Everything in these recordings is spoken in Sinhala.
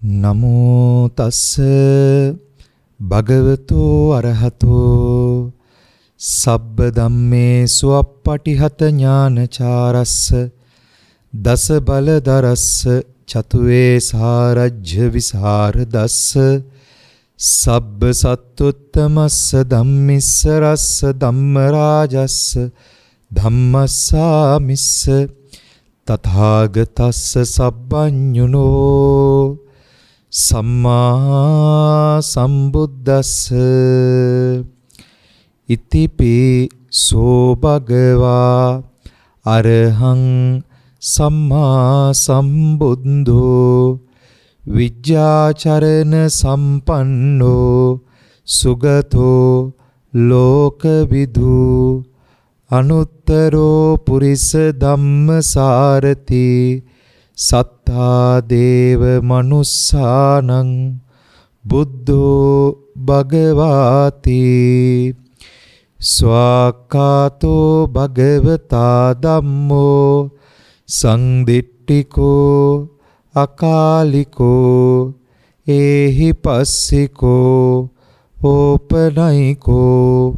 නමෝ තස්ස භගවතෝ අරහතෝ සබ්බ ධම්මේසු අප්පටිහත ඥානචාරස්ස දස බලදරස්ස චතුවේ සාරජ්‍ය විසරදස්ස සබ්බ සත්තුත්තමස්ස ධම්මිස්ස රස්ස ධම්මරාජස්ස ධම්මස්සාමිස්ස තථාගතස්ස සබ්බඤුනෝ සම්මා සම්බුද්දස්ස ඉතිපි සෝ භගවා අරහං සම්මා සම්බුද්ධෝ විජ්ජාචරණ සම්පන්නෝ සුගතෝ ලෝකවිදු අනුත්තරෝ පුරිස ධම්මසාරති සත්තා දේව මනුස්සානං බුද්ධෝ භගවාති ස්වාක්ඛාතෝ භගවතා ධම්මෝ සංදිට්ඨිකෝ අකාලිකෝ ඒහි පස්සිකෝ ඕපනයිකෝ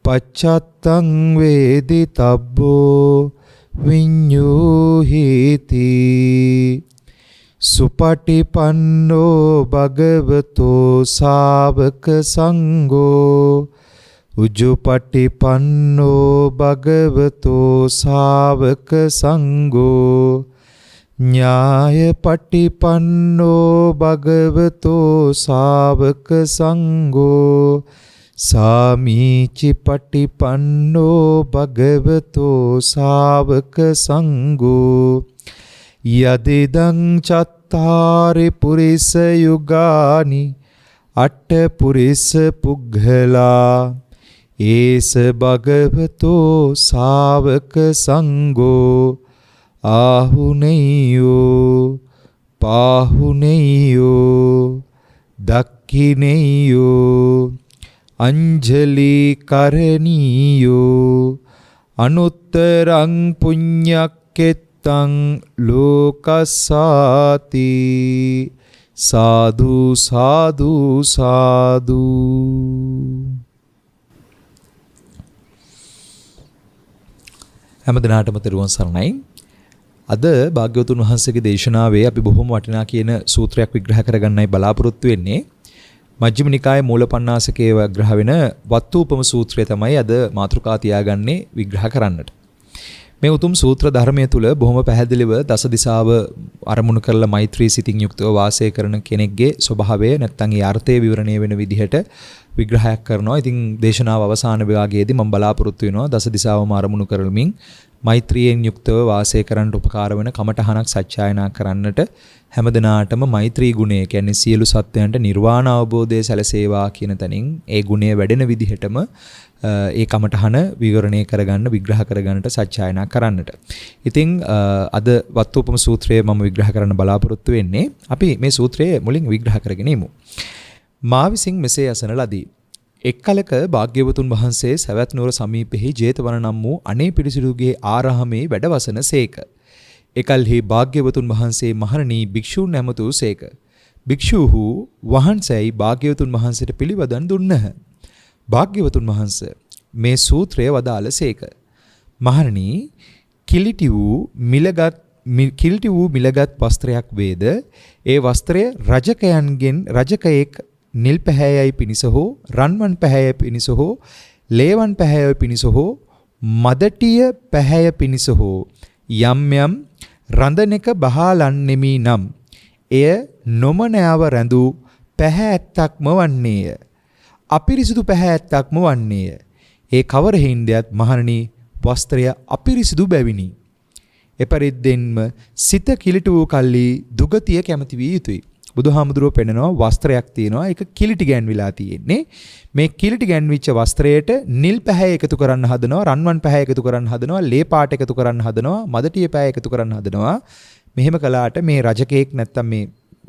පච්චත්තං වේදිතබ්බෝ විඤ්ඤූහිති සුපටිපන්නෝ භගවතෝ ශාවක සංඝෝ උජුපටිපන්නෝ භගවතෝ ශාවක සංඝෝ ඥායපටිපන්නෝ භගවතෝ ශාවක සංඝෝ සාමීචි පටිපන්නෝ භගවතෝ ශාවක සංඝෝ යදිදං චත්තාරි පුරිස යුගානි අට්ඨ පුරිස පුග්ගලා ඒස භගවතෝ ශාවක සංඝෝ ආහුනේයෝ පාහුනේයෝ දක්ඛිනේයෝ අංජලි කරණීයෝ අනුත්තරං පුඤ්ඤක්කෙත්තං ලෝකසාති සාදු සාදු සාදු. හැමදිනාටම තෙරුවන් සරණයි. අද භාග්‍යවතුන් වහන්සේගේ දේශනාවේ අපි බොහොම වටිනා කියන සූත්‍රයක් විග්‍රහ කරගන්නයි බලාපොරොත්තු වෙන්නේ. මජ්ක්‍ධිම නිකායේ මූලපණ්ණාසකයේ විග්‍රහ වෙන වත්තුපම සූත්‍රය තමයි අද මාතෘකා තියාගන්නේ විග්‍රහ කරන්නට. මේ උතුම් සූත්‍ර ධර්මයේ තුල බොහොම පැහැදිලිව දස දිශාව අරමුණු කරලා මෛත්‍රී සිතින් යුක්තව වාසය කරන කෙනෙක්ගේ ස්වභාවය නැත්නම් ඒ අර්ථය විවරණය වෙන විදිහට විග්‍රහයක් කරනවා. ඉතින් දේශනාව අවසාන භාගයේදී මම බලාපොරොත්තු වෙනවා දස දිශාවම අරමුණු කරමින් මෛත්‍රියෙන් යුක්තව වාසය කරන්නට උපකාර වෙන කමඨහනක් සත්‍යයනා කරන්නට හැමදෙනාටම මෛත්‍රී ගුණය කියන්නේ සියලු සත්වයන්ට නිර්වාණ අවබෝධය සැලසේවා කියන තැනින් ඒ ගුණය වැඩෙන විදිහටම ඒ කමඨහන විවරණය කරගන්න විග්‍රහ කරගන්නට සත්‍යයනා කරන්නට. ඉතින් අද වත්තුපම සූත්‍රය මම විග්‍රහ කරන්න බලාපොරොත්තු වෙන්නේ. අපි මේ සූත්‍රය මුලින් විග්‍රහ කරගෙන ඉමු. මා විසින් මෙසේ අසන ලදී. එක් කලක භාග්‍යවතුන් වහන්සේ සවැත් නුවර සමීපෙහි ජේතවන නම් වූ අනේ පිරිසිදුගේ ආරාමේ වැඩවසන සේක. එකල්හි භාග්‍යවතුන් වහන්සේ මහණෙනි භික්ෂූන් නැමතු සේක. භික්ෂූහු වහන්සේයි භාග්‍යවතුන් වහන්සේට පිළිවදන් දුන්නහ. භාග්‍යවතුන් වහන්සේ මේ සූත්‍රය වදාළ සේක. මහණෙනි කිලිටි වූ මිලගත් වස්ත්‍රයක් වේද ඒ වස්ත්‍රය රජකයෙක් නිල් පැහැයයි පිනිස හෝ රන්වන් පැහැය පිනිස හෝ ලේවන් පැහැය පිනිස හෝ මදටිය පැහැය පිනිස හෝ යම් යම් රඳනෙක බහාලන්නෙමි නම් එය නොමනාව රැඳූ පැහැඇත්තක්ම වන්නේය. අපිරිසිදු පැහැඇත්තක්ම වන්නේය. ඒ කවර හින්දයත් මහණනි වස්ත්‍රය අපිරිසිදු බැවිනි. එපරිද්දෙන්ම සිත කිලිට වූ කල්ලි දුගතිය කැමති විය යුතුයි. බුදුහාමුදුරුවෝ පෙන්නනවා වස්ත්‍රයක් තියෙනවා ඒක කිලිටි ගැන්විලා තියෙන්නේ. මේ කිලිටි ගැන්විච්ච වස්ත්‍රයට නිල් පැහැය එකතු කරන්න හදනවා, රන්වන් පැහැය එකතු කරන්න හදනවා, ලේ පාට එකතු කරන්න හදනවා, මදටිය පැහැය එකතු කරන්න හදනවා. මෙහෙම කළාට මේ රජකෙක් නැත්තම්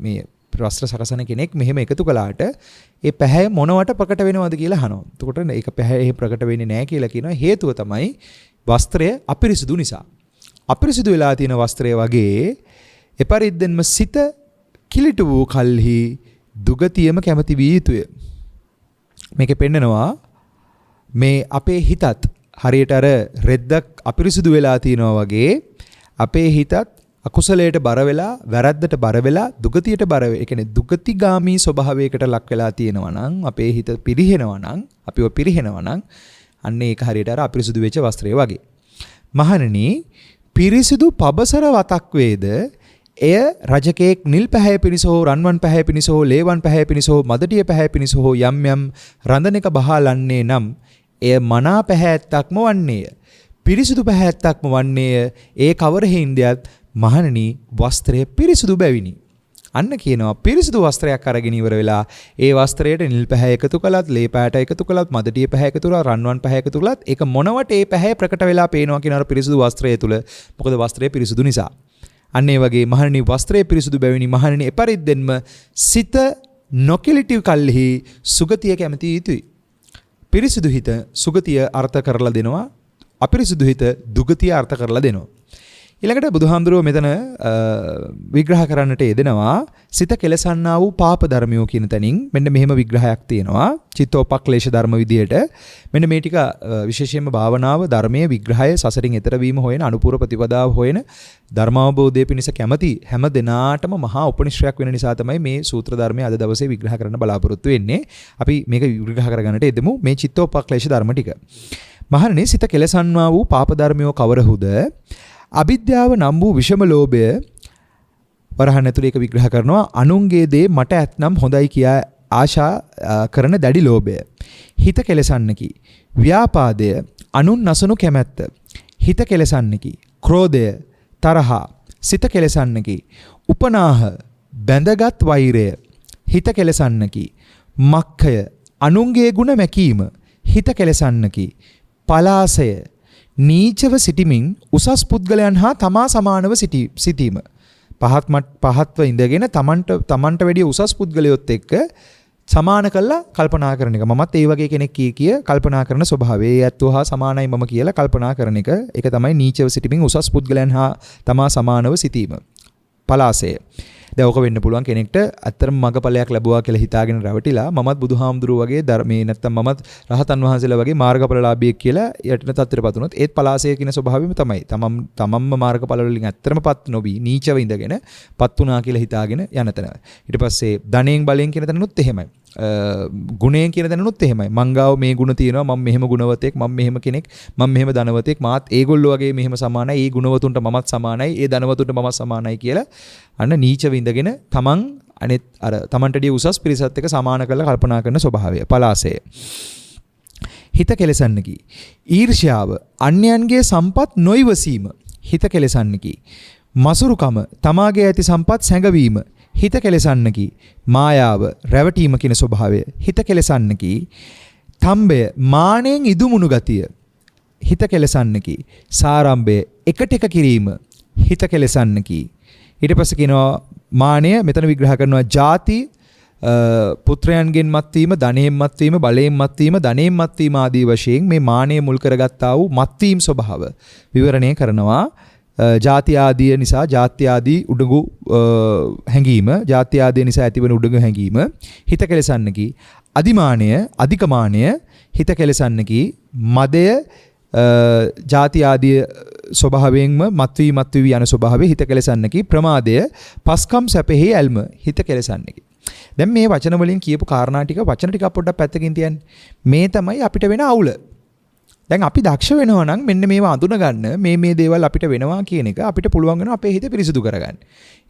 මේ වස්ත්‍ර සකසන කෙනෙක් මෙහෙම එකතු කළාට ඒ පැහැය මොනවට ප්‍රකට වෙනවද කියලා අහනවා. එතකොට ඒක පැහැය ප්‍රකට වෙන්නේ නැහැ කියලා කියනවා. හේතුව තමයි වස්ත්‍රය අපිරිසුදු නිසා. අපිරිසුදු වෙලා තියෙන වස්ත්‍රය වගේ එපරිද්දෙන්ම සිත කිලිටු වූ කල්හි දුගතියම කැමති විය යුතුය. මේකේ පෙන්නනවා මේ අපේ හිතත් හරියට අර රෙද්දක් අපිරිසුදු වෙලා තිනවා වගේ අපේ හිතත් අකුසලයට බර වෙලා වැරද්දට බර වෙලා දුගතියට බර වෙලා ඒ කියන්නේ දුගතිගාමී ස්වභාවයකට ලක් වෙලා තියෙනවා නම් අපේ හිත පිරිහෙනවා නම් අපිව පිරිහෙනවා නම් අන්න ඒක හරියට අර අපිරිසුදු වෙච්ච වස්ත්‍රය වගේ. මහණෙනි පිරිසිදු පබසර වතක් වේද එය රජකෙක් නිල් පැහැය පිණිස හෝ රන්වන් පැහැය පිණිස හෝ ලේවන් පැහැය පිණිස හෝ මදටිය පැහැය පිණිස හෝ යම් යම් රඳනක බහලන්නේ නම් එය මනා පැහැත්තක්ම වන්නේය. පිරිසිදු පැහැත්තක්ම වන්නේය. ඒ කවර හේන්දයත් මහණෙනි වස්ත්‍රය පිරිසිදු බැවිනි. අන්න කියනවා පිරිසිදු වස්ත්‍රයක් අරගෙන ඉවර වෙලා ඒ වස්ත්‍රයට නිල් පැහැ එකතු කළත්, ලේ පැහැට එකතු කළත්, මදටිය පැහැ එකතු කළත්, රන්වන් පැහැ එකතු කළත් ඒක මොනවට ඒ පැහැ ප්‍රකට වෙලා පේනවා කියන අර පිරිසිදු වස්ත්‍රය තුල. මොකද වස්ත්‍රය පිරිසිදු නිසා. අන්න ඒ වගේ මහණෙනි වස්ත්‍රය පිරිසිදු බැවිනි. මහණෙනි එපරිද්දෙන්ම සිත නොකිලිටි කල්හි සුගතිය කැමති යුතුයි. පිරිසිදු හිත සුගතිය අර්ථ කරලා දෙනවා. අපිරිසිදු හිත දුගතිය අර්ථ කරලා දෙනවා. ඊළඟට බුදුහාමුදුරුව මෙතන විග්‍රහ කරන්නට යෙදෙනවා සිත කෙලසන්නා වූ පාප ධර්මයෝ කියන තැනින් මෙන්න මෙහෙම විග්‍රහයක් තියෙනවා චිත්තෝපක්ලේශ ධර්ම විදියට. මෙන්න මේ ටික විශේෂයෙන්ම භාවනාව ධර්මයේ විග්‍රහය සසරින් එතර වීම හොයන අනුපූර්ව ප්‍රතිපදාව හොයන ධර්මාවබෝධය පිණිස කැමති හැම දිනාටම මහා උපනිශ්‍රයක් වෙන නිසා තමයි මේ සූත්‍ර ධර්මයේ අද දවසේ විග්‍රහ කරන්න බලාපොරොත්තු වෙන්නේ. අපි මේක විග්‍රහ කරගන්නට යෙදමු මේ චිත්තෝපක්ලේශ ධර්ම ටික. මහණෙනි සිත කෙලසන්නා වූ පාප ධර්මයෝ කවරහුද? අවිද්‍යාව නම් වූ විෂම ලෝභය වරහන් ඇතුළේ එක විග්‍රහ කරනවා අනුන්ගේ දේ මට ඇත්නම් හොඳයි කියා ආශා කරන දැඩි ලෝභය. හිත කෙලසන්නකි. ව්‍යාපාදය අනුන් නසනු කැමැත්ත. හිත කෙලසන්නකි. ක්‍රෝධය තරහ සිත කෙලසන්නකි. උපනාහ බැඳගත් වෛරය හිත කෙලසන්නකි. මක්ඛය අනුන්ගේ ගුණ මැකීම හිත කෙලසන්නකි. පලාසය නීචව සිටිමින් උසස් පුද්ගලයන් හා තමා සමානව සිටීම. පහත්ව ඉඳගෙන තමන්ට වැඩිය උසස් පුද්ගලයොත් එක්ක සමාන කළා කල්පනා කරන එක. මමත් ඒ වගේ කෙනෙක් කිය කල්පනා කරන ස්වභාවය. ඒ ඇත්තෝ හා සමානයි මම කියලා කල්පනා කරන එක. ඒක තමයි නීචව සිටිමින් උසස් පුද්ගලයන් හා තමා සමානව සිටීම. පලාසය. දැන් ඔක වෙන්න පුළුවන් කෙනෙක්ට අත්‍තරම මගපලයක් ලැබුවා කියලා හිතාගෙන රැවටිලා මමත් බුදුහාමුදුරුවෝ වගේ ධර්මයේ නැත්තම් මමත් රහතන් වහන්සේලා වගේ මාර්ගඵලලාභියෙක් කියලා යටින තත්ත්වයටපත් වුණොත් ඒත් පලාසය කියන ස්වභාවයම තමයි. තමන්ම මාර්ගඵල වලින් අත්‍තරමපත් නොවි නීචව ඉඳගෙන පත් වුණා කියලා හිතාගෙන යන තැන. ඊට පස්සේ ධනෙන් බලෙන් කියන තැනනුත් එහෙමයි. ගුණයෙන් කියන තැනනුත් එහෙමයි. මං ගාව මේ ගුණ තියෙනවා මම මෙහෙම ගුණවතෙක් මම මෙහෙම කෙනෙක් මම මෙහෙම ධනවතෙක් මාත් ඒගොල්ලෝ වගේ මෙහෙම සමානයි. ඒ ගුණවතුන්ට මමත් සමානයි. ඒ ධනවතුන්ට මමත් සමානයි කියලා අන්න නීචව ඉඳගෙන තමන් අනිත් අර තමන්ටදී උසස් පිරිසත් එක්ක සමාන කරලා කල්පනා කරන ස්වභාවය පලාසය. හිත කෙලසන්නකි. ඊර්ෂ්‍යාව අන්‍යයන්ගේ සම්පත් නොයිවසීම හිත කෙලසන්නකි. මසුරුකම තමාගේ ඇති සම්පත් සැඟවීම හිත කෙලසන්නකි. මායාව රැවටීම කියන ස්වභාවය හිත කෙලසන්නකි. තම්බය මානෙන් ඉදුමුණු ගතිය හිත කෙලසන්නකි. සාරම්භය එකට එක කිරීම හිත කෙලසන්නකි. ඊට පස්සේ කියනවා මානය මෙතන විග්‍රහ කරනවා ಜಾති පුත්‍රයන්ගෙන් මත්වීම ධනයෙන් මත්වීම බලයෙන් මත්වීම ධනයෙන් මත්වීම ආදී වශයෙන් මේ මානය මුල් කරගත්තා වූ මත්වීම් ස්වභාව විවරණය කරනවා. ಜಾති ආදී නිසා ಜಾති ආදී උඩඟු හැඟීම ಜಾති ආදී නිසා ඇතිවන උඩඟු හැඟීම හිත කෙලසන්නකි. අදිමානය අධිකමානය හිත කෙලසන්නකි. මදය ಜಾති ආදී ස්වභාවයෙන්ම මත්වී යන ස්වභාවය හිත කෙලසන්නකි. ප්‍රමාදය පස්කම් සැපෙහි ඇල්ම හිත කෙලසන්නකි. දැන් මේ වචන වලින් කියපු කාරණා ටික වචන ටික පොඩ්ඩක් පැත්තකින් තියන්න. මේ තමයි අපිට වෙන අවුල. දැන් අපි දක්ෂ වෙනවා නම් මෙන්න මේවා අඳුන ගන්න මේ දේවල් අපිට වෙනවා කියන එක අපිට පුළුවන් වෙනවා අපේ හිත පිරිසිදු කරගන්න.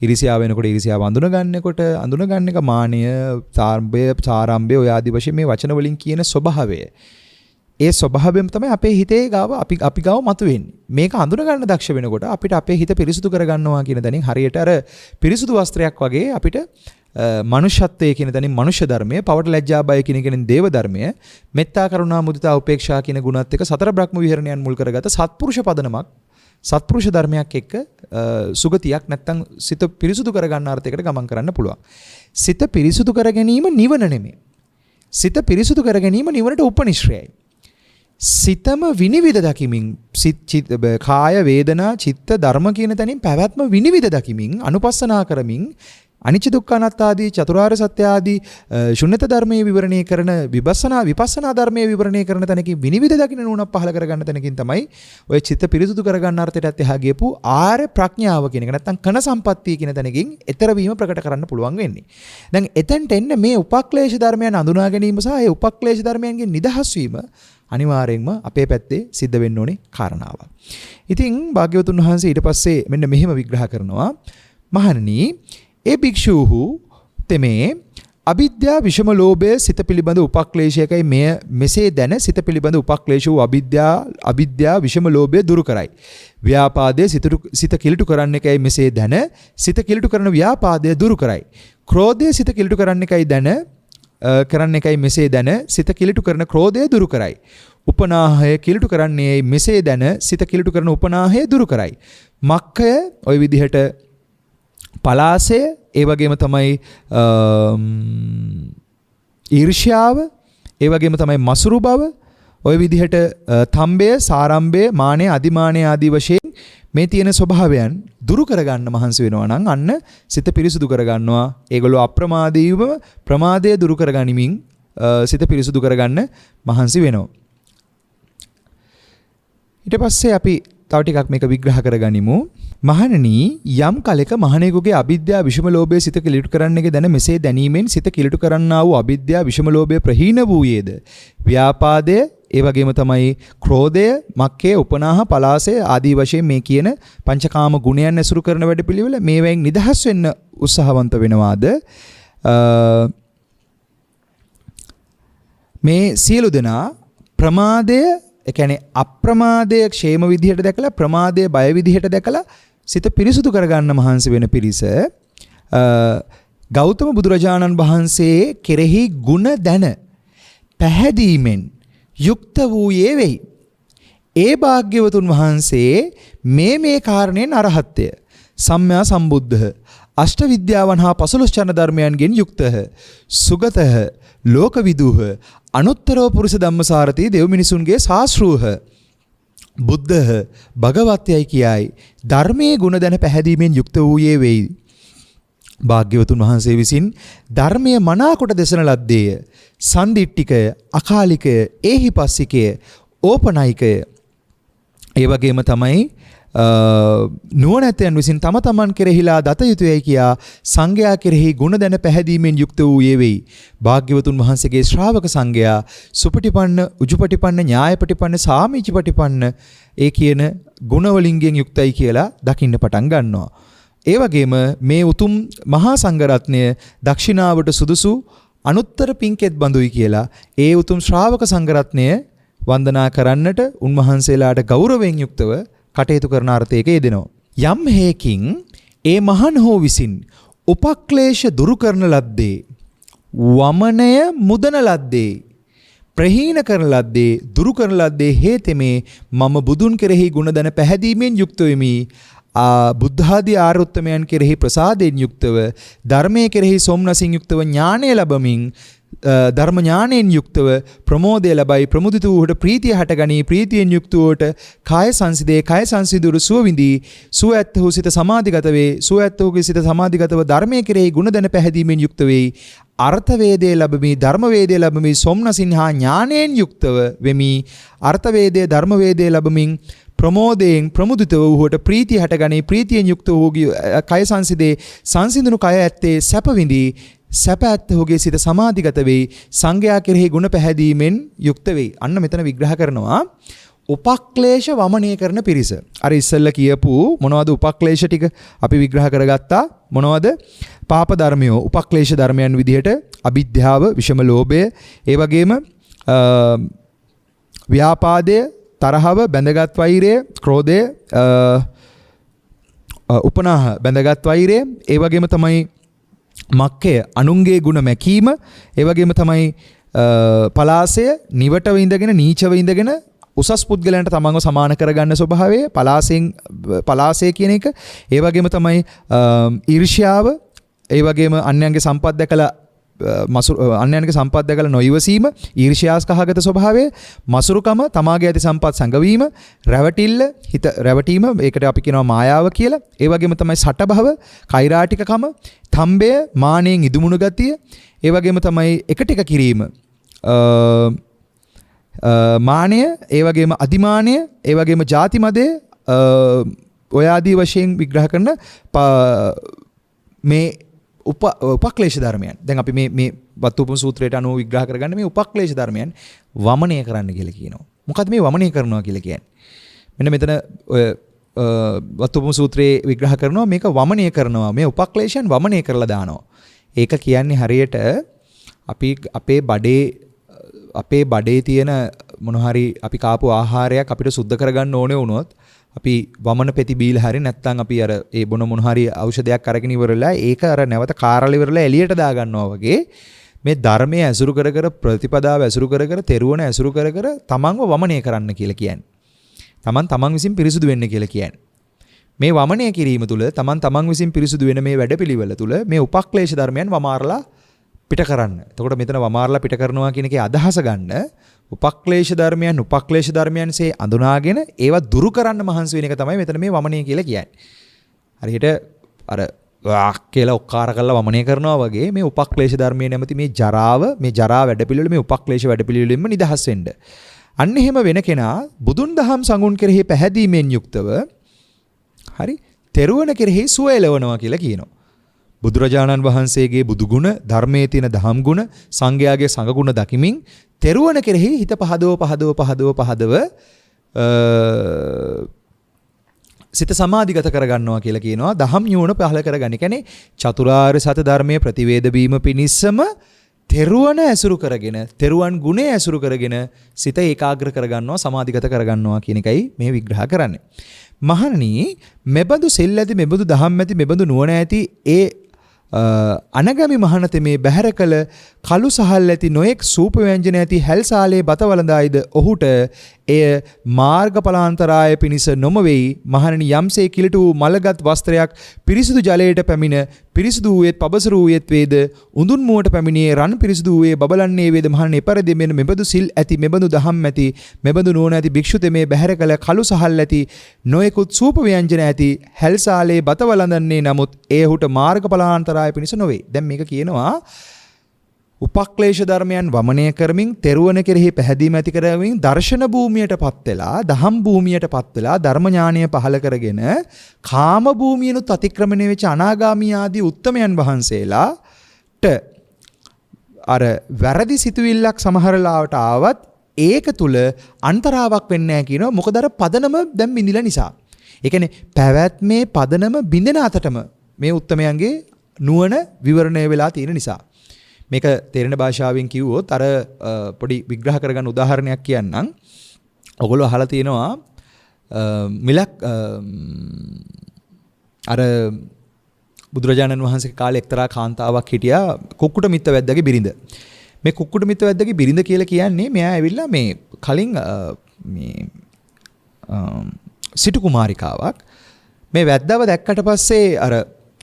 ඉරිසියාව වෙනකොට ඉරිසියාව අඳුන ගන්න එක මානය, සාරම්භය ඔය ආදි වශයෙන් මේ වචන වලින් කියන ස්වභාවය. ඒ ස්වභාවයෙන් තමයි අපේ හිතේ ගාව අපි ගාව මතුවෙන්නේ. මේක අඳුන ගන්න දක්ෂ වෙනකොට අපිට අපේ හිත පිරිසිදු කරගන්නවා කියන දණින් හරියට අර පිරිසිදු වස්ත්‍රයක් වගේ අපිට මනුෂ්‍යත්වයේ කියන තැනින් මනුෂ්‍ය ධර්මය, පවට ලැජ්ජා බය කියන කෙනෙන් දේව ධර්මය, මෙත්තා කරුණා මුදිතා උපේක්ෂා කියන ගුණත් එක්ක සතර බ්‍රහ්ම විහරණයන් මුල් කරගත සත්පුරුෂ පදනමක්, සත්පුරුෂ ධර්මයක් එක්ක සුගතියක් නැත්තම් සිත පිරිසුදු කරගන්න අර්ථයකට ගමන් කරන්න පුළුවන්. සිත පිරිසුදු කර ගැනීම නිවන නෙමෙයි. සිත පිරිසුදු කර ගැනීම නිවනට උපනිශ්‍රයයි. සිතම විනිවිද දකිමින් කාය වේදනා චිත්ත ධර්ම කියන තැනින් පැවැත්ම විනිවිද දකිමින් අනුපස්සනා කරමින් අනිච්ච දුක්ඛ අනාත්ම ආදී චතුරාර්ය සත්‍ය ආදී ශුන්‍යත ධර්මයේ විවරණය කරන විපස්සනා ධර්මයේ විවරණය කරන තැනකින් විනිවිද දකින්න නුවණක් පහල කරගන්න තැනකින් තමයි ඔය චිත්ත පිරිසුදු කරගන්න අර්ථයටත් එහා ගියපු ආර්ය ප්‍රඥාව කියන එක නැත්නම් කන සම්පත්තිය කියන තැනකින් ඈතර වීම ප්‍රකට කරන්න පුළුවන් වෙන්නේ. දැන් එතෙන්ට එන්න මේ උපක්ලේශ ධර්මයන් අඳුනා ගැනීම සහ ඒ උපක්ලේශ ධර්මයන්ගෙන් නිදහස් වීම අනිවාර්යෙන්ම අපේ පැත්තේ සිද්ධ වෙන්න ඕනේ කාරණාවක්. ඉතින් භාග්‍යවතුන් වහන්සේ ඊට පස්සේ මෙන්න මෙහෙම විග්‍රහ කරනවා. මහණනි, ඒ භික්ෂූහු තෙමේ අවිද්‍යා විෂම ලෝභය සිත පිළිබඳ උපක්ලේශයකයි මෙය මෙසේ දැන සිත පිළිබඳ උපක්ලේශ වූ අවිද්‍යා විෂම ලෝභය දුරු කරයි. ව්‍යාපාදයේ සිත කිලිටු කරන්න එකයි මෙසේ දැන සිත කිලිටු කරන ව්‍යාපාදය දුරු කරයි. ක්‍රෝධය සිත කිලිටු කරන්න එකයි කරන්න එකයි මෙසේ දැන සිත කිලිටු කරන ක්‍රෝධය දුරු කරයි. උපනාහය කිලිටු කරන්නේ මෙසේ දැන සිත කිලිටු කරන උපනාහය දුරු කරයි. මක්ඛය ওই විදිහට පලාසය ඒ වගේම තමයි ඊර්ෂ්‍යාව ඒ වගේම තමයි මසුරු බව ওই විදිහට තම්බය සාරම්භය මානය අදිමානය ආදී වශයෙන් මේ තියෙන ස්වභාවයන් දුරු කරගන්න මහන්සි වෙනවා නම් අන්න සිත පිරිසුදු කරගන්නවා. ඒගොල්ලෝ අප්‍රමාදීවම ප්‍රමාදය දුරු කරගනිමින් සිත පිරිසුදු කරගන්න මහන්සි වෙනවා. ඊට පස්සේ අපි තව ටිකක් මේක විග්‍රහ කරගනිමු. මහණනි, යම් කලෙක මහණෙකුගේ අවිද්‍යා විෂම ලෝභය සිත කිලිටු කරන්නේක දැන මෙසේ දැනීමෙන් සිත කිලිටු කරන්නා වූ අවිද්‍යා විෂම ලෝභය ප්‍රහීන වූයේද ව්‍යාපාදය ඒ වගේම තමයි ක්‍රෝධය මක්කේ උපනාහ පලාසය ආදී වශයෙන් මේ කියන පංචකාම ගුණයන් ඇසුරු කරන වැඩපිළිවෙල මේවෙන් නිදහස් වෙන්න උත්සාහවන්ත වෙනවාද? මේ සියලු දෙනා ප්‍රමාදය ඒ කියන්නේ අප්‍රමාදය ക്ഷേම විදිහට දැකලා ප්‍රමාදය බය විදිහට දැකලා සිත පිරිසුදු කරගන්න මහන්සි වෙන පිරිස ගෞතම බුදුරජාණන් වහන්සේ කෙරෙහි ගුණ දැන පැහැදීමෙන් යුක්ත වූයේ වෙයි. ඒ භාග්‍යවතුන් වහන්සේ මේ කාරණයෙන් අරහත්ය සම්මා සම්බුද්ධ අෂ්ට විද්‍යාවන් හා 15 චරණ ධර්මයන්ගෙන් යුක්තහ සුගතහ ලෝකවිදුහ අනුත්තරව පුරුෂ ධම්මසාරති දෙව් මිනිසුන්ගේ ශාස්ත්‍රූහ බුද්ධහ භගවත්යයි කියයි ධර්මයේ ගුණ දැන පැහැදීමෙන් යුක්ත වූයේ වෙයි. භාග්‍යවතුන් වහන්සේ විසින් ධර්මයේ මනාකොට දෙසන ලද්දේය. සන්දිට්ඨිකය, අකාලිකය, ඒහිපස්සිකය, ඕපනයිකය. ඒ වගේම තමයි නුවණැත්තයන් විසින් තම තමන් කෙරෙහිලා දත යුතුයයි කියා සංඝයා කෙරෙහි ගුණ දැන පැහැදීමෙන් යුක්ත වූයේ වෙයි. භාග්‍යවතුන් වහන්සේගේ ශ්‍රාවක සංඝයා සුපටිපන්න, උජුපටිපන්න, ඥායපටිපන්න, සාමීචිපටිපන්න ඒ කියන ගුණ වලින්ගෙන් යුක්තයි කියලා දකින්න පටන් ගන්නවා. ඒ වගේම මේ උතුම් මහා සංඝරත්නය දක්ෂිනාවට සුදුසු අනුත්තර පින්කෙත් බඳුයි කියලා ඒ උතුම් ශ්‍රාවක සංඝරත්නය වන්දනා කරන්නට උන්වහන්සේලාට ගෞරවයෙන් යුක්තව කටයුතු කරන අර්ථයක යෙදෙනවා. යම් හේකින් ඒ මහණ හෝ විසින් උපක්ලේශ දුරු කරන ලද්දේ වමනය මුදන ලද්දේ ප්‍රහීන කරන ලද්දේ දුරු කරන ලද්දේ හේතෙමේ මම බුදුන් කෙරෙහි ගුණ දැන පැහැදීමෙන් යුක්ත වෙමි. බුද්ධ ආදී ආරුත්තමයන් කෙරෙහි ප්‍රසාදයෙන් යුක්තව ධර්මයේ කෙරෙහි සොම්නසින් යුක්තව ඥානය ලැබමින් ධර්ම ඥානයෙන් යුක්තව ප්‍රමෝදය ලැබයි. ප්‍රමුදිත වූට ප්‍රීතිය හටගනී. ප්‍රීතියෙන් යුක්ත වූට කාය සංසිදේ කාය සංසිදුරු සුව විඳී. සුව ඇත්තහු සිත සමාධිගත වේ. සුව ඇත්තහුගේ සිත සමාධිගතව ධර්මයේ කෙරෙහි ගුණ දැන පැහැදීමෙන් යුක්ත වෙයි. අර්ථ වේදයේ ලැබමි ධර්ම වේදයේ ලැබමි සොම්නසින් හා ඥානයෙන් යුක්තව වෙමි. අර්ථ වේදයේ ධර්ම වේදයේ ලැබමින් ප්‍රමෝදයෙන් ප්‍රමුදිත වූට ප්‍රීතිය හටගනී. ප්‍රීතියෙන් යුක්ත වූගේ කය සංසිදේ සංසිඳුණු කය ඇත්තේ සැප විඳී. සැප ඇත්තහුගේ සිත සමාධිගත වෙයි. සංඝයා කෙරෙහි ගුණ පැහැදීමෙන් යුක්ත වෙයි. අන්න මෙතන විග්‍රහ කරනවා උපක්ලේශ වමනය කරන පිරිස. අර ඉස්සෙල්ල කියපු මොනවද උපක්ලේශ ටික අපි විග්‍රහ කරගත්තා. මොනවද? පාප ධර්මයෝ උපක්ලේශ ධර්මයන් විදිහට අවිද්‍යාව, විෂම ලෝභය, ඒ වගේම ව්‍යාපාදය, තරහව, බැඳගත් වෛරය, ක්‍රෝධය, උපනාහ බැඳගත් වෛරය, ඒ වගේම තමයි මක්කය අනුන්ගේ ගුණ මැකීම, ඒ වගේම තමයි පලාසය නිවටව ඉඳගෙන නීචව ඉඳගෙන උසස් පුද්ගලයන්ට තමන්ව සමාන කරගන්න ස්වභාවය පලාසය කියන එක. ඒ වගේම තමයි ඊර්ෂ්‍යාව, ඒ වගේම අන්‍යයන්ගේ සම්පත් දැකලා අන්‍යයන්ගේ සම්පත් දැකලා නොයවසීම, ඊර්ෂ්‍යාස්කහගත ස්වභාවය, මසුරුකම, තමාගේ ඇති සම්පත් සංගවීම, රැවටිල්ල, හිත රැවටීම, ඒකට අපි කියනවා මායාව කියලා. ඒ වගේම තමයි සටභව, කෛරාටිකකම, තම්බය, මානෙන් ඉදුමුණු ගතිය, ඒ වගේම තමයි එකට එක කිරීම, මානය, ඒ වගේම අදිමානය, ඒ වගේම ಜಾති මදය, ඔය ආදී වශයෙන් විග්‍රහ කරන මේ උපක්ලේශ ධර්මයන්. දැන් අපි මේ වත්තුපම සූත්‍රයට අනුව විග්‍රහ කරගන්න මේ උපක්ලේශ ධර්මයන් වමනය කරන්න කියලා කියනවා. මොකද්ද මේ වමනය කරනවා කියලා කියන්නේ? මෙන්න මෙතන ඔය වත්තුපම සූත්‍රයේ විග්‍රහ කරනවා මේක වමනය කරනවා. මේ උපක්ලේශයන් වමනය කරලා දානවා. ඒක කියන්නේ හරියට අපි අපේ බඩේ තියෙන මොන හරි අපි කාපු ආහාරයක් අපිට සුද්ධ කරගන්න ඕනේ වුණොත් අපි වමන පෙති බීලා හරි නැත්නම් අපි අර ඒ බොන මොන හරි ඖෂධයක් අරගෙන ඉවරලා ඒක අර නැවත කාරලා ඉවරලා එළියට දා ගන්නවා වගේ මේ ධර්මයේ ඇසුරු කර කර ප්‍රතිපදාව ඇසුරු කර කර තෙරුවන ඇසුරු කර කර තමන්ව වමනය කරන්න කියලා කියන්නේ. තමන් විසින් පිරිසුදු වෙන්න කියලා කියන්නේ. මේ වමනය කිරීම තුළ තමන් විසින් පිරිසුදු වෙන මේ වැඩපිළිවෙල තුළ මේ උපක්ලේශ ධර්මයන් වමාරලා පිට කරන්න. එතකොට මෙතන වමාරලා පිට කරනවා කියන එකේ අදහස ගන්න උපක්ලේශ ධර්මයන්සේ අඳුනාගෙන ඒවා දුරු කරන්න මහන්සි වෙන එක තමයි මෙතන මේ වමනය කියලා කියන්නේ. හරියට අර වාක් කියලා ඔක්කාර කරලා වමනය කරනවා වගේ මේ උපක්ලේශ ධර්මයේ නැමැති මේ ජරා වැඩපිළිවෙල මේ උපක්ලේශ වැඩපිළිවෙලින්ම නිදහස් වෙන්න. අන්න එහෙම වෙන කෙනා බුදුන් දහම් සංගුණ කෙරෙහි පැහැදීමෙන් යුක්තව හරි තෙරුවන කෙරෙහි සුව එළවනවා කියලා කියනවා. බුදුරජාණන් වහන්සේගේ බුදු ගුණ, ධර්මයේ තියෙන දහම් ගුණ, සංඝයාගේ සංඝ ගුණ දකිමින් තෙරුවන කෙරෙහි හිත පහදව සිත සමාධිගත කරගන්නවා කියලා කියනවා. දහම් ඥාන පහල කරගන්න. කියන්නේ චතුරාර්ය සත්‍ය ධර්මයේ ප්‍රතිවේද වීම පිණිසම තෙරුවන ඇසුරු කරගෙන, තෙරුවන් ගුණය ඇසුරු කරගෙන සිත ඒකාග්‍ර කරගන්නවා, සමාධිගත කරගන්නවා කියන එකයි මේ විග්‍රහ කරන්නේ. මහණනි, මෙබඳු සෙල් ඇති, මෙබඳු දහම් ඇති, මෙබඳු නුවණ ඇති ඒ අනගමි මහණත මේ බැහැර කළ කළු සහල් ඇති නොයෙක් සූප ව්‍යංජන ඇති හැල්සාලේ බත වළඳායිද ඔහුට එය මාර්ගඵලාන්තරාය පිණිස නොම වෙයි. මහණනි, යම්සේ කිලිට වූ මලගත් වස්ත්‍රයක් පිරිසිදු ජලයට පැමිණ පිරිසිදු වූයේත් පබසරු වූයේත් වේද, උඳුන් මුවට පැමිණියේ රන් පිරිසිදු වූයේ බබලන්නේ වේද. මහණනි, එපරිදි මෙබඳු සිල් ඇති, මෙබඳු දහම් ඇති, මෙබඳු නුවණ ඇති භික්ෂුත මේ බැහැර කළ කළු සහල් ඇති නොයෙකුත් සූප ව්‍යංජන ඇති හැල්සාලේ බත වළඳන්නේ නමුත් ඒ ඔහුට මාර්ගඵලාන්තරාය පිණිස නොවේ. දැන් මේක කියනවා උපක්ලේශ ධර්මයන් වමනය කරමින් තෙරුවන කෙරෙහි පැහැදීම ඇති කරමින් දර්ශන භූමියටපත් වෙලා, දහම් භූමියටපත් වෙලා ධර්ම ඥානය පහල කරගෙන කාම භූමියනුත් අතික්‍රමණය වෙච්ච අනාගාමී ආදී උත්තමයන් වහන්සේලාට අර වැරදි සිතුවිල්ලක් සමහර ලාවට ආවත් ඒක තුල අන්තරාවක් වෙන්නේ නැහැ කියනවා. මොකද අර පදනම දැන් බිඳිලා නිසා. ඒ කියන්නේ පැවැත්මේ පදනම බිඳෙන අතටම මේ උත්තමයන්ගේ නුවණ විවරණය වෙලා තියෙන නිසා. මේක තේරෙන භාෂාවෙන් කිව්වොත් අර පොඩි විග්‍රහ කරගන්න උදාහරණයක් කියන්නම්. ඔයගොල්ලෝ අහලා තියෙනවා මිලක් අර බුදුරජාණන් වහන්සේ කාලේ එක්තරා කාන්තාවක් හිටියා කුක්කුට මිත්ත වැද්දාගේ බිරිඳ. මේ කුක්කුට මිත්ත වැද්දාගේ බිරිඳ කියලා කියන්නේ මෙයා ඇවිල්ලා මේ කලින් මේ සිටු කුමාරිකාවක්. මේ වැද්දාව දැක්කට පස්සේ අර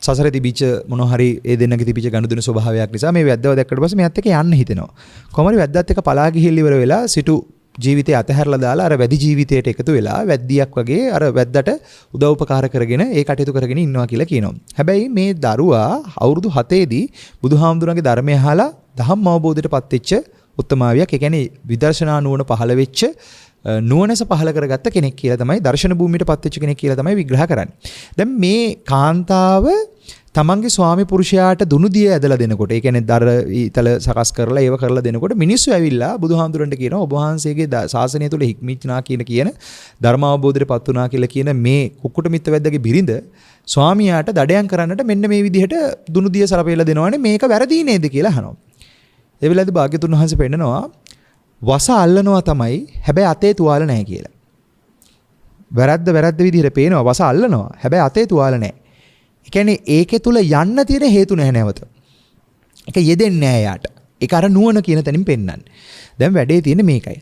සසරේ තිබිච්ච මොන හරි ඒ දෙන්නගේ තිබිච්ච ගනුදෙනු ස්වභාවයක් නිසා මේ වැද්දාව දැක්කට පස්සේ මෙයාත් එක්ක යන්න හිතෙනවා. කොහොමද වැද්දාත් එක්ක පලා ගිහිල්ලා ඉවර වෙලා සිටු ජීවිතය අතහැරලා දාලා අර වැඩි ජීවිතයට එකතු වෙලා වැද්දියක් වගේ අර වැද්දට උදව් උපකාර කරගෙන ඒ කටයුතු කරගෙන ඉන්නවා කියලා කියනවා. හැබැයි මේ දරුවා අවුරුදු 7ේදී බුදුහාමුදුරන්ගේ ධර්මය අහලා ධම්ම අවබෝධයටපත් වෙච්ච උත්තමාවියක්. ඒ කියන්නේ විදර්ශනා නුවණ පහළ වෙච්ච නුවණස පහල කරගත්ත කෙනෙක් කියලා තමයි, දර්ශන භූමියටපත් වෙච්ච කෙනෙක් කියලා තමයි විග්‍රහ කරන්නේ. දැන් මේ කාන්තාව තමන්ගේ ස්වාමි පුරුෂයාට දුනුදිය ඇදලා දෙනකොට, ඒ කියන්නේ දර ඊතල සකස් කරලා ඒව කරලා දෙනකොට මිනිස්සු ඇවිල්ලා බුදුහාමුදුරන්ට කියනවා ඔබ වහන්සේගේ ශාසනය තුල හික්මිච්චනා කියන ධර්ම අවබෝධයටපත් වුණා කියලා කියන මේ කුක්කුට මිත්ත වැද්දාගේ බිරිඳ ස්වාමියාට දඩයන් කරන්නට මෙන්න මේ විදිහට දුනුදිය සරපෙලා දෙනවනේ, මේක වැරදි නේද කියලා අහනවා. ඒ වෙලාවේදී භාග්‍යතුන් වහන්සේ පෙන්නනවා වස අල්ලනවා තමයි, හැබැයි අතේ තුවාල නැහැ කියලා. වැරද්ද විදිහට පේනවා, වස අල්ලනවා හැබැයි අතේ තුවාල නැහැ. ඒ කියන්නේ ඒකේ තුල යන්න තියෙන හේතු නැහැ නැවත. ඒක යෙදෙන්නේ නැහැ යාට. ඒක අර නුවණ කියන තැනින් පෙන්නන්නේ. දැන් වැඩේ තියෙන්නේ මේකයි.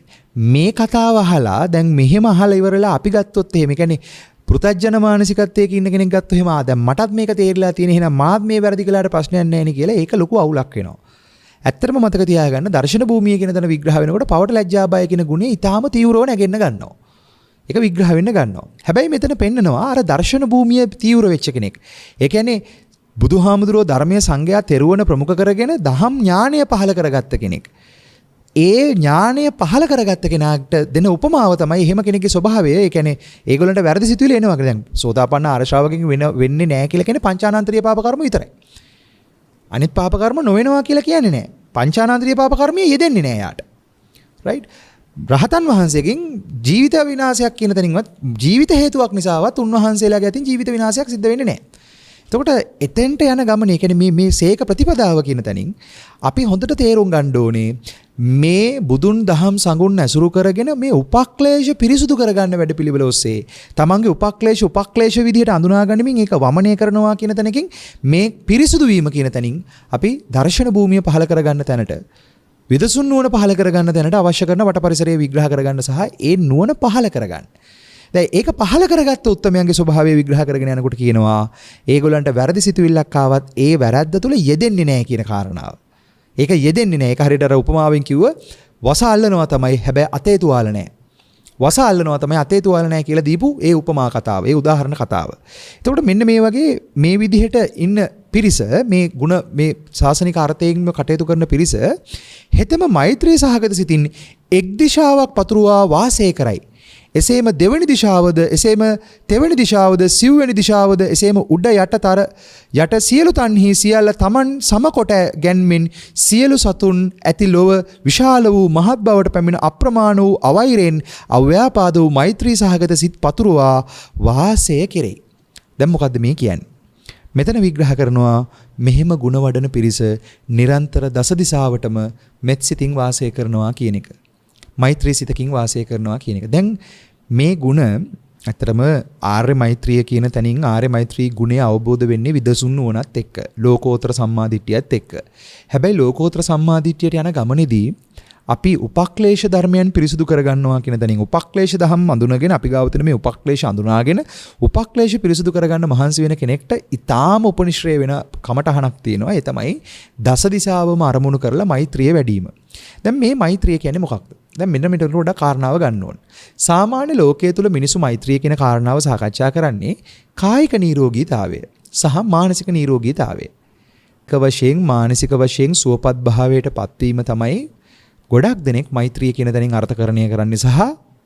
මේ කතාව අහලා දැන් මෙහෙම අහලා ඉවරලා අපි ගත්තොත් එහෙම, ඒ කියන්නේ පෘථජන මානසිකත්වයක ඉන්න කෙනෙක් ගත්තොත් එහෙම දැන් මටත් මේක තේරිලා තියෙන, එහෙනම් මාත් මේ වැරදි කළාට ප්‍රශ්නයක් නැහැ නේ කියලා ඒක ලොකු අවුලක් වෙනවා. ඇත්තටම මතක තියාගන්න දර්ශන භූමිය කියන තැන විග්‍රහ වෙනකොට පවට ලැජ්ජා බය කියන ගුණය ඊටාම තීව්‍රව නැගෙන්න ගන්නවා. ඒක විග්‍රහ වෙන්න ගන්නවා. හැබැයි මෙතන පෙන්නනවා අර දර්ශන භූමිය තීව්‍ර වෙච්ච කෙනෙක්. ඒ කියන්නේ බුදුහාමුදුරුවෝ ධර්මයේ සංගයා තෙරුවන ප්‍රමුඛ කරගෙන දහම් ඥානය පහල කරගත්ත කෙනෙක්. ඒ ඥානය පහල කරගත්ත කෙනාට දෙන උපමාව තමයි එහෙම කෙනෙක්ගේ ස්වභාවය. ඒ කියන්නේ ඒගොල්ලන්ට වැරදි සිතුවිලි එනවා. දැන් සෝතාපන්න ආර්ශාවකින් වෙන්නේ නැහැ කියලා කියන්නේ පංචානන්තරීය පාප කර්ම විතරයි. අනිත් පාප කර්ම නොවෙනවා කියලා කියන්නේ නැහැ. පංචානන්තරීය පාප කර්මයේ යෙදෙන්නේ නැහැ යාට. රයිට්? රහතන් වහන්සේගෙන් ජීවිත විනාශයක් කියන තැනින්වත් ජීවිත හේතුවක් නිසාවත් උන්වහන්සේලාගේ අතින් ජීවිත විනාශයක් සිද්ධ වෙන්නේ නැහැ. එතකොට එතෙන්ට යන ගමනේ කියන්නේ මේ සේක ප්‍රතිපදාව කියන තැනින් අපි හොඳට තේරුම් ගන්න ඕනේ මේ බුදුන් දහම් සඟුන් ඇසුරු කරගෙන මේ උපක්ලේශ පිරිසුදු කරගන්න වැඩපිළිවෙල ඔස්සේ තමන්ගේ උපක්ලේශ විදිහට අඳුනා ගනිමින් ඒක වමනය කරනවා කියන තැනකින් මේ පිරිසුදු වීම කියන තැනින් අපි දර්ශන භූමිය පහල කරගන්න තැනට විදසුන් නුවණ පහල කරගන්න තැනට අවශ්‍ය කරන වට පරිසරය විග්‍රහ කරගන්න සහ ඒ නුවණ පහල කරගන්න. දැන් ඒක පහල කරගත්ත උත්තමයන්ගේ ස්වභාවය විග්‍රහ කරගෙන යනකොට කියනවා ඒගොල්ලන්ට වැරදි සිතුවිල්ලක් ආවත් ඒ වැරද්ද තුල යෙදෙන්නේ නැහැ කියන කාරණාව. ඒක යෙදෙන්නේ නැහැ. ඒක හරියට අර උපමාවෙන් කිව්ව වස අල්ලනවා තමයි හැබැයි අතේ තුවාල නැහැ. වස අල්ලනවා තමයි අතේ තුවාල නැහැ කියලා දීපු ඒ උපමා කතාව. ඒ උදාහරණ කතාව. එතකොට මෙන්න මේ වගේ මේ විදිහට ඉන්න පිරිස මේ ಗುಣ මේ ශාසනික අර්ථයෙන්ම කටයුතු කරන පිරිස හෙතම මෛත්‍රී සහගත සිතින් එක් දිශාවක් පතුරවා වාසය කරයි. එසේම දෙවනි දිශාවද එසේම තෙවනි දිශාවද සිව්වෙනි දිශාවද එසේම උඩ යටතර යට සියලු තන්හි සියල්ල තමන් සමකොට ගැන්මින් සියලු සතුන් ඇති ලොව විශාල වූ මහත් බවට පැමිණ අප්‍රමාණ වූ අවෛරෙන් අව්‍යාපාද වූ මෛත්‍රී සහගත සිත් පතුරවා වාසය කෙරේ. දැන් මොකද්ද මේ කියන්නේ? මෙතන විග්‍රහ කරනවා මෙහෙම ගුණ වඩන පිරිස නිරන්තර දස දිශාවටම මෙත් සිතින් වාසය කරනවා කියන එක. මෛත්‍රී සිතකින් වාසය කරනවා කියන එක. දැන් මේ ගුණ ඇත්තටම ආර්ය මෛත්‍රිය කියන තැනින් ආර්ය මෛත්‍රී ගුණය අවබෝධ වෙන්නේ විදසුන් නුවණත් එක්ක, ලෝකෝත්තර සම්මාදිට්ඨියත් එක්ක. හැබැයි ලෝකෝත්තර සම්මාදිට්ඨියට යන ගමනේදී අපි උපක්ලේශ ධර්මයන් පිරිසුදු කරගන්නවා කියන තැනින් උපක්ලේශ දහම් අඳුනගෙන අපි ගාව තියෙන මේ උපක්ලේශ අඳුනාගෙන උපක්ලේශ පිරිසුදු කරගන්න මහන්සි වෙන කෙනෙක්ට ඊටාම උපනිශ්‍රේ වෙන කමටහනක් තියෙනවා. ඒ තමයි දස දිශාවම අරමුණු කරලා මෛත්‍රිය වැඩිම. දැන් මේ මෛත්‍රිය කියන්නේ මොකක්ද? දැන් මෙන්න මෙතන වඩා කාරණාව ගන්න ඕන. සාමාන්‍ය ලෝකයේ තුල මිනිසු මෛත්‍රිය කියන කාරණාව සාකච්ඡා කරන්නේ කායික නිරෝගීතාවය සහ මානසික නිරෝගීතාවය. වශයෙන් මානසික වශයෙන් සුවපත් භාවයට පත්වීම තමයි ගොඩක් දෙනෙක් මෛත්‍රිය කියන තැනින් අර්ථකරණය කරන්නේ සහ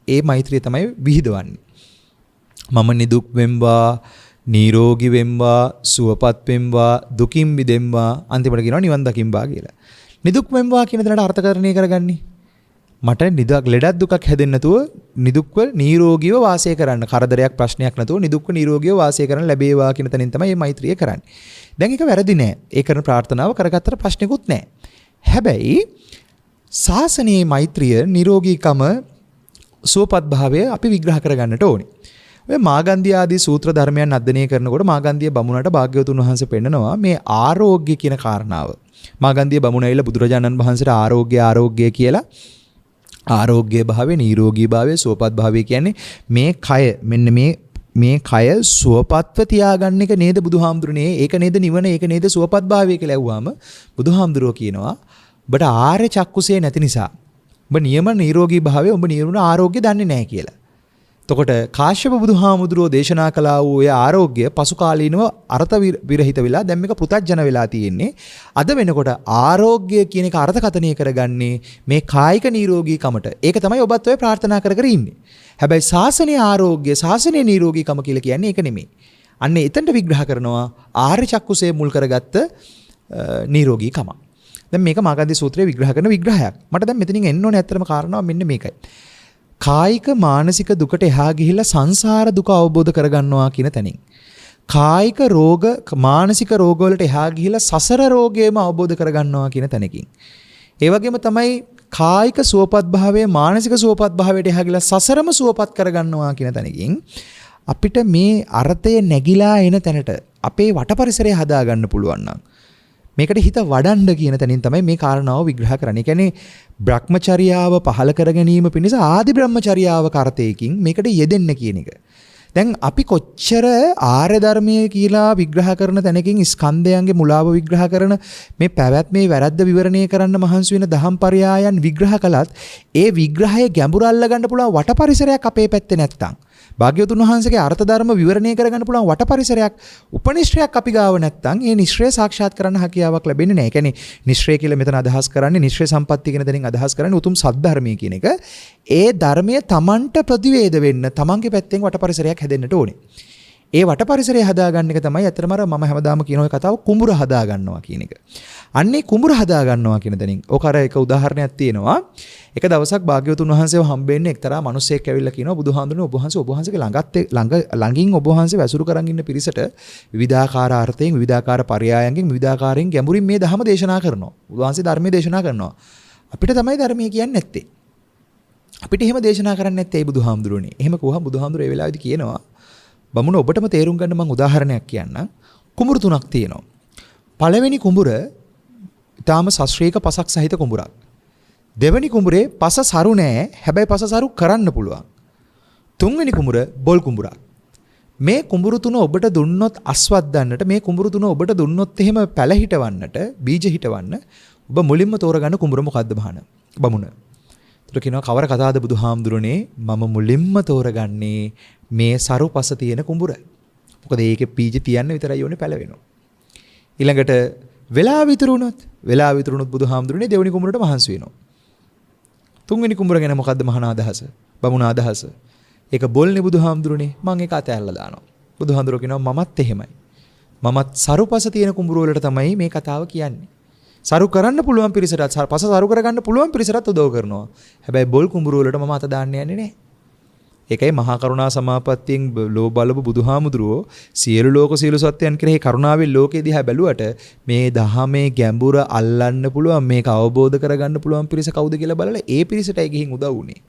ඒ මෛත්‍රිය තමයි විහිදවන්නේ. මම නිදුක් වෙම්වා, නිරෝගී වෙම්වා, සුවපත් වෙම්වා, දුකින් මිදෙම්වා, අන්තිමට කියනවා නිවන් දකිම්වා කියලා. නිදුක් වෙම්වා කියන තැනට අර්ථකරණය කරගන්නේ මට නිදක් ලෙඩක් දුකක් හැදෙන්නේ නැතුව නිදුක්ව නිරෝගීව වාසය කරන්න, කරදරයක් ප්‍රශ්නයක් නැතුව නිදුක්ව නිරෝගීව වාසය කරන්න ලැබේවා කියන තැනින් තමයි මේ මෛත්‍රිය කරන්නේ. දැන් ඒක වැරදි නෑ. ඒ කරන ප්‍රාර්ථනාව කරගත්තට ප්‍රශ්නකුත් නෑ. හැබැයි ශාසනීය මෛත්‍රිය නිරෝගීකම සුවපත් භාවය අපි විග්‍රහ කරගන්නට ඕනේ. ඔය මාගන්ධිය ආදී සූත්‍ර ධර්මයන් අධ්‍යයනය කරනකොට මාගන්ධිය බමුණට භාග්‍යවතුන් වහන්සේ පෙන්නනවා මේ ආරෝග්‍ය කියන කාරණාව. මාගන්ධිය බමුණ ඇවිල්ලා බුදුරජාණන් වහන්සේට ආරෝග්‍ය කියලා ආරෝග්‍ය භාවය, නිරෝගී භාවය, සුවපත් භාවය කියන්නේ මේ කය මෙන්න මේ කය සුවපත්ව තියාගන්න එක නේද බුදුහාමුදුරනේ? ඒක නේද නිවන? ඒක නේද සුවපත් භාවය කියලා ඇහුවාම බුදුහාමුදුරුවෝ කියනවා ඔබට ආර්ය චක්කුසේ නැති නිසා ඔබ නියම නිරෝගී භාවය, ඔබ නියම ආරෝග්‍ය දන්නේ නැහැ කියලා. එතකොට කාශ්‍යප බුදුහාමුදුරුවෝ දේශනා කළා වූ ඒ ආරෝග්‍ය පසු කාලීනව අර්ථ විරහිත වෙලා දැන් මේක පෘථජන වෙලා තියෙන්නේ. අද වෙනකොට ආරෝග්‍ය කියන එක අර්ථකථනය කරගන්නේ මේ කායික නිරෝගීකමට. ඒක තමයි ඔබත් ඔය ප්‍රාර්ථනා කර කර ඉන්නේ. හැබැයි ශාසනීය ආරෝග්‍ය, ශාසනීය නිරෝගීකම කියලා කියන්නේ ඒක නෙමෙයි. අන්න එතනට විග්‍රහ කරනවා ආර්ය චක්කුසේ මුල් කරගත්ත නිරෝගීකම. දැන් මේක මාගන්ධි සූත්‍රයේ විග්‍රහ කරන විග්‍රහයක්. මට දැන් මෙතනින් එන්න ඕනේ ඇත්තටම කාරණාව මෙන්න මේකයි. කායික මානසික දුකට එහා ගිහිල්ලා සංසාර දුක අවබෝධ කරගන්නවා කියන තැනින්. කායික රෝග, මානසික රෝග වලට එහා ගිහිල්ලා සසර රෝගයම අවබෝධ කරගන්නවා කියන තැනකින්. ඒ වගේම තමයි කායික සුවපත් භාවය, මානසික සුවපත් භාවයට එහා ගිහිල්ලා සසරම සුවපත් කරගන්නවා කියන තැනකින් අපිට මේ අර්ථය නැగిලා එන තැනට අපේ වට පරිසරය හදා ගන්න පුළුවන් නම් මේකට හිත වඩන්න කියන තැනින් තමයි මේ කාරණාව විග්‍රහ කරන්නේ. ඒ කියන්නේ බ්‍රහ්මචර්යාව පහල කර ගැනීම පිණිස ආදි බ්‍රහ්මචර්යාව කරතේකින් මේකට යෙදෙන්න කියන එක. දැන් අපි කොච්චර ආර්ය ධර්මයේ කියලා විග්‍රහ කරන තැනකින් ස්කන්ධයන්ගේ මුලාව විග්‍රහ කරන මේ පැවැත්මේ වැරද්ද විවරණය කරන්න මහන්සි වෙන දහම් පරයයන් විග්‍රහ කළත් ඒ විග්‍රහයේ ගැඹුර අල්ල ගන්න පුළුවන් වට පරිසරයක් අපේ පැත්තේ නැත්තම් භාග්‍යවතුන් වහන්සේගේ අර්ථ ධර්ම විවරණය කරගන්න පුළුවන් වට පරිසරයක් උපනිශ්‍රයක් අපි ගාව නැත්තම් ඒ නිශ්‍රය සාක්ෂාත් කරන්න හැකියාවක් ලැබෙන්නේ නැහැ. ඒ කියන්නේ නිශ්‍රය කියලා මෙතන අදහස් කරන්නේ නිශ්‍රය සම්පත්තිය කියන දෙනින් අදහස් කරන්නේ උතුම් සද්ධර්මයේ කියන එක. ඒ ධර්මයේ Tamanට ප්‍රතිවේද වෙන්න Tamanගේ පැත්තෙන් වට පරිසරයක් හැදෙන්නට ඕනේ. ඒ වට පරිසරය හදාගන්න එක තමයි අතරම මම හැමදාම කියන ඔය කතාව කුඹුර හදා ගන්නවා කියන එක. අන්නේ කුඹුර හදා ගන්නවා කියන දෙනින් ඔක අර එක උදාහරණයක් තියෙනවා. එක දවසක් භාග්‍යවතුන් වහන්සේව හම්බෙන්නේ එක්තරා මිනිසෙක් ඇවිල්ලා කියනවා බුදුහාඳුනේ ඔබ වහන්සේගේ ළඟින් ඔබ වහන්සේ වැසුරු කරන් ඉන්න පිරිසට විවිධාකාර අර්ථයෙන් විවිධාකාර පරයයන්ගෙන් විවිධාකාරයෙන් ගැඹුරින් මේ ධර්ම දේශනා කරනවා. බුදු වහන්සේ ධර්මයේ දේශනා කරනවා. අපිට තමයි ධර්මයේ කියන්නේ නැත්තේ. අපිට එහෙම දේශනා කරන්නේ නැත්තේ ඒ බුදුහාමුදුරනේ. එහෙම කොහොම බුදුහාමුදුරේ ඒ වෙලාවේදී කියනවා බමුණ ඔබටම තේරුම් ගන්න මම උදාහරණයක් කියන්නම්. කුඹුරු තුනක් තියෙනවා. පළවෙනි කුඹුර ඊටාම ශාස්ත්‍රීය පසක් සහිත කුඹුරක්. දෙවෙනි කුඹුරේ පස සරු නෑ. හැබැයි පස සරු කරන්න පුළුවන්. තුන්වෙනි කුඹුර බොල් කුඹුරක්. මේ කුඹුරු තුන ඔබට දුන්නොත් අස්වද්දන්නට මේ කුඹුරු තුන ඔබට දුන්නොත් එහෙම පැල හිටවන්නට බීජ හිටවන්න ඔබ මුලින්ම තෝරගන්න කුඹුර මොකද්ද බමුණ? ඒතර කියනවා කවර කතාවද බුදුහාමුදුරනේ මම මුලින්ම තෝරගන්නේ මේ සරු පස තියෙන කුඹුර. මොකද ඒකේ බීජ තියන්න විතරයි ඕනේ පැල වෙනවා. ඊළඟට වෙලා විතරුණොත් බුදුහාමුදුරනේ දෙවෙනි කුඹුරට මහන්සි වෙනවා. තුන්වෙනි කුඹුර ගැන මොකද්ද මහාන අදහස? බමුණ අදහස. ඒක බොල්නේ බුදුහාමුදුරනේ මම ඒක අතහැරලා දානවා. බුදුහාමුදුරුවෝ කියනවා මමත් එහෙමයි. මමත් සරුපස තියෙන කුඹුර වලට තමයි මේ කතාව කියන්නේ. සරු කරන්න පුළුවන් පිරිසටත් පස සරු කරගන්න පුළුවන් පිරිසටත් උදව් කරනවා. හැබැයි බොල් කුඹුර වලට මම අත දාන්න යන්නේ නැහැ. ඒකයි මහා කරුණා සමාපත්තියෙන් ලෝ බලපු බුදුහාමුදුරුවෝ සියලු ලෝක සියලු සත්‍යයන් කෙරෙහි කරුණාවෙන් ලෝකෙ දිහා බැලුවට මේ දහමේ ගැඹුර අල්ලන්න පුළුවන් මේක අවබෝධ කරගන්න පුළුවන් පිරිස කවුද කියලා බලලා ඒ පිරිසටයි ගිහින් උදව් වුනේ.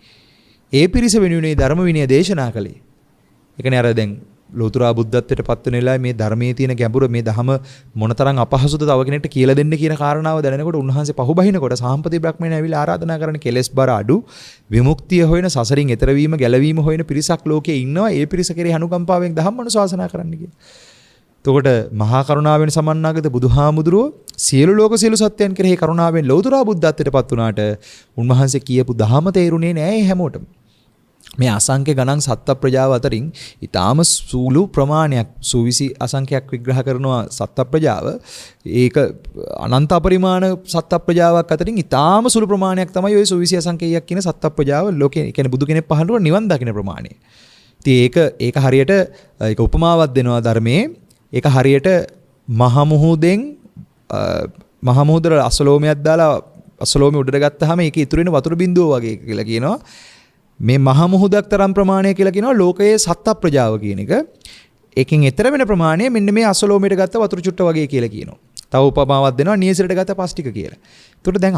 ඒ පිරිස වෙනුවෙන් ධර්ම විනය දේශනා කළේ. ඒකනේ අර දැන් ලෝතුරා බුද්ධත්වයට පත් වෙන වෙලාවේ මේ ධර්මයේ තියෙන ගැඹුර මේ දහම මොනතරම් අපහසුද තව කෙනෙක්ට කියලා දෙන්න කියන කාරණාව දැනෙනකොට උන්වහන්සේ පහුබහිනකොට සාම්පති බ්‍රහ්මයන් ඇවිල්ලා ආරාධනා කරන කෙලෙස් බර අඩු විමුක්තිය හොයන සසරින් එතර වීම ගැලවීම හොයන පිරිසක් ලෝකේ ඉන්නවා. ඒ පිරිස කෙරෙහි අනුකම්පාවෙන් ධම්ම අනුශාසනා කරන්න කියලා. එතකොට මහා කරුණාවෙන් සමන්නාගත බුදුහාමුදුරුවෝ සියලු ලෝක සියලු සත්‍යයන් කෙරෙහි කරුණාවෙන් ලෝතුරා බුද්ධත්වයට පත් වුණාට උන්වහන්සේ කියපු ධහම තේරුනේ නෑ හැමෝටම. මේ අසංඛ්‍ය ගණන් සත්ත්ව ප්‍රජාව අතරින් ඊටාම සූළු ප්‍රමාණයක් සූවිසි අසංඛ්‍යයක් විග්‍රහ කරනවා සත්ත්ව ප්‍රජාව. ඒක අනන්ත අපරිමාණ සත්ත්ව ප්‍රජාවක් අතරින් ඊටාම සුළු ප්‍රමාණයක් තමයි ওই සූවිසි අසංඛ්‍යයක් කියන සත්ත්ව ප්‍රජාව ලෝකේ. ඒ කියන්නේ බුදු කෙනෙක් පහළට නිවන් දකින ප්‍රමාණය. ඉතින් ඒක හරියට ඒක උපමාවක් දෙනවා ධර්මයේ. ඒක හරියට මහ මුහුදට අසලෝමයක් දාලා අසලෝමේ උඩට ගත්තාම ඒක ඉතුරු වෙන වතුර බින්දුව වගේ කියලා කියනවා. මේ මහ මුහුදක් තරම් ප්‍රමාණය කියලා කියනවා ලෝකයේ සත්ත්ව ප්‍රජාව කියන එක. ඒකෙන් ඈතර වෙන ප්‍රමාණය මෙන්න මේ අසලෝමයට ගත්ත වතුර චුට්ට වගේ කියලා කියනවා. තව උපමාවක් දෙනවා නියසිරට ගත්ත පස් ටික කියලා. ඒකට දැන්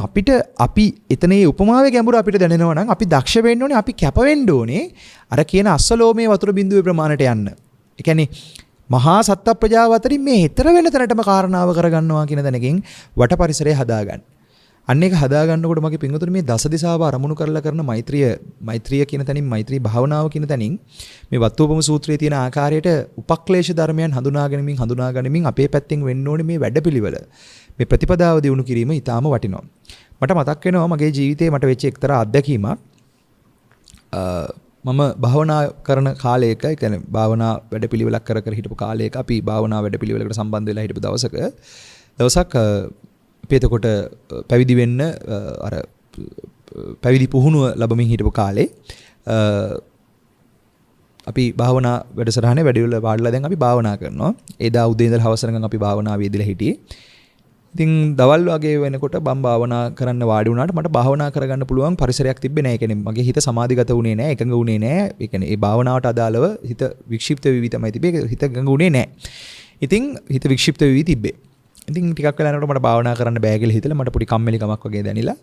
අපි එතන මේ උපමාවේ ගැඹුර අපිට දැනෙනවා නම් අපි දක්ෂ වෙන්න ඕනේ, අපි කැප වෙන්න ඕනේ අර කියන අසලෝමයේ වතුර බින්දුවේ ප්‍රමාණයට යන්න. ඒ කියන්නේ මහා සත්ත්ව ප්‍රජාව අතරින් මේ ඈතර වෙන තැනටම කාරණාව කරගන්නවා කියන දැනකින් වට පරිසරය හදාගන්න. අන්න ඒක හදාගන්නකොට මගේ පින්වතුනි මේ දස දිශාව අරමුණු කරලා කරන මෛත්‍රිය කියන තැනින් මෛත්‍රී භාවනාව කියන තැනින් මේ වත්තුපම සූත්‍රයේ තියෙන ආකාරයට උපක්ලේශ ධර්මයන් හඳුනාගනිමින් අපේ පැත්තෙන් වෙන්න ඕනේ මේ වැඩපිළිවෙල. මේ ප්‍රතිපදාව දියුණු කිරීම ඊටාම වටිනවා. මට මතක් වෙනවා මගේ ජීවිතේ මට වෙච්ච එක්තරා අත්දැකීමක්. මම භාවනා කරන කාලයක, ඒ කියන්නේ භාවනා වැඩපිළිවෙලක් කර හිටපු කාලයක අපි භාවනා වැඩපිළිවෙලකට සම්බන්ධ වෙලා හිටපු දවසක් අපි එතකොට පැවිදි වෙන්න අර පැවිදි පුහුණුව ලැබමින් හිටපු කාලේ අපි භාවනා වැඩසටහනේ වැඩිවල වාඩිලා දැන් අපි භාවනා කරනවා. එදා උදේ ඉඳලා හවස වෙනකන් අපි භාවනාවේ යෙදලා හිටියේ. ඉතින් දවල් වගේ වෙනකොට මම භාවනා කරන්න වාඩි වුණාට මට භාවනා කරගන්න පුළුවන් පරිසරයක් තිබ්බේ නැහැ. ඒ කියන්නේ මගේ හිත සමාධිගත වුණේ නැහැ, එකඟ වුණේ නැහැ. ඒ කියන්නේ ඒ භාවනාවට අදාළව හිත වික්ෂිප්ත වෙවි තමයි තිබ්බේ. හිත එකඟ වුණේ නැහැ. ඉතින් හිත වික්ෂිප්ත වෙවි තිබ්බේ. ඉතින් ටිකක් වෙලා යනකොට මට භාවනා කරන්න බෑ කියලා හිතලා මට පොඩි කම්මැලිකමක් වගේ දැනිලා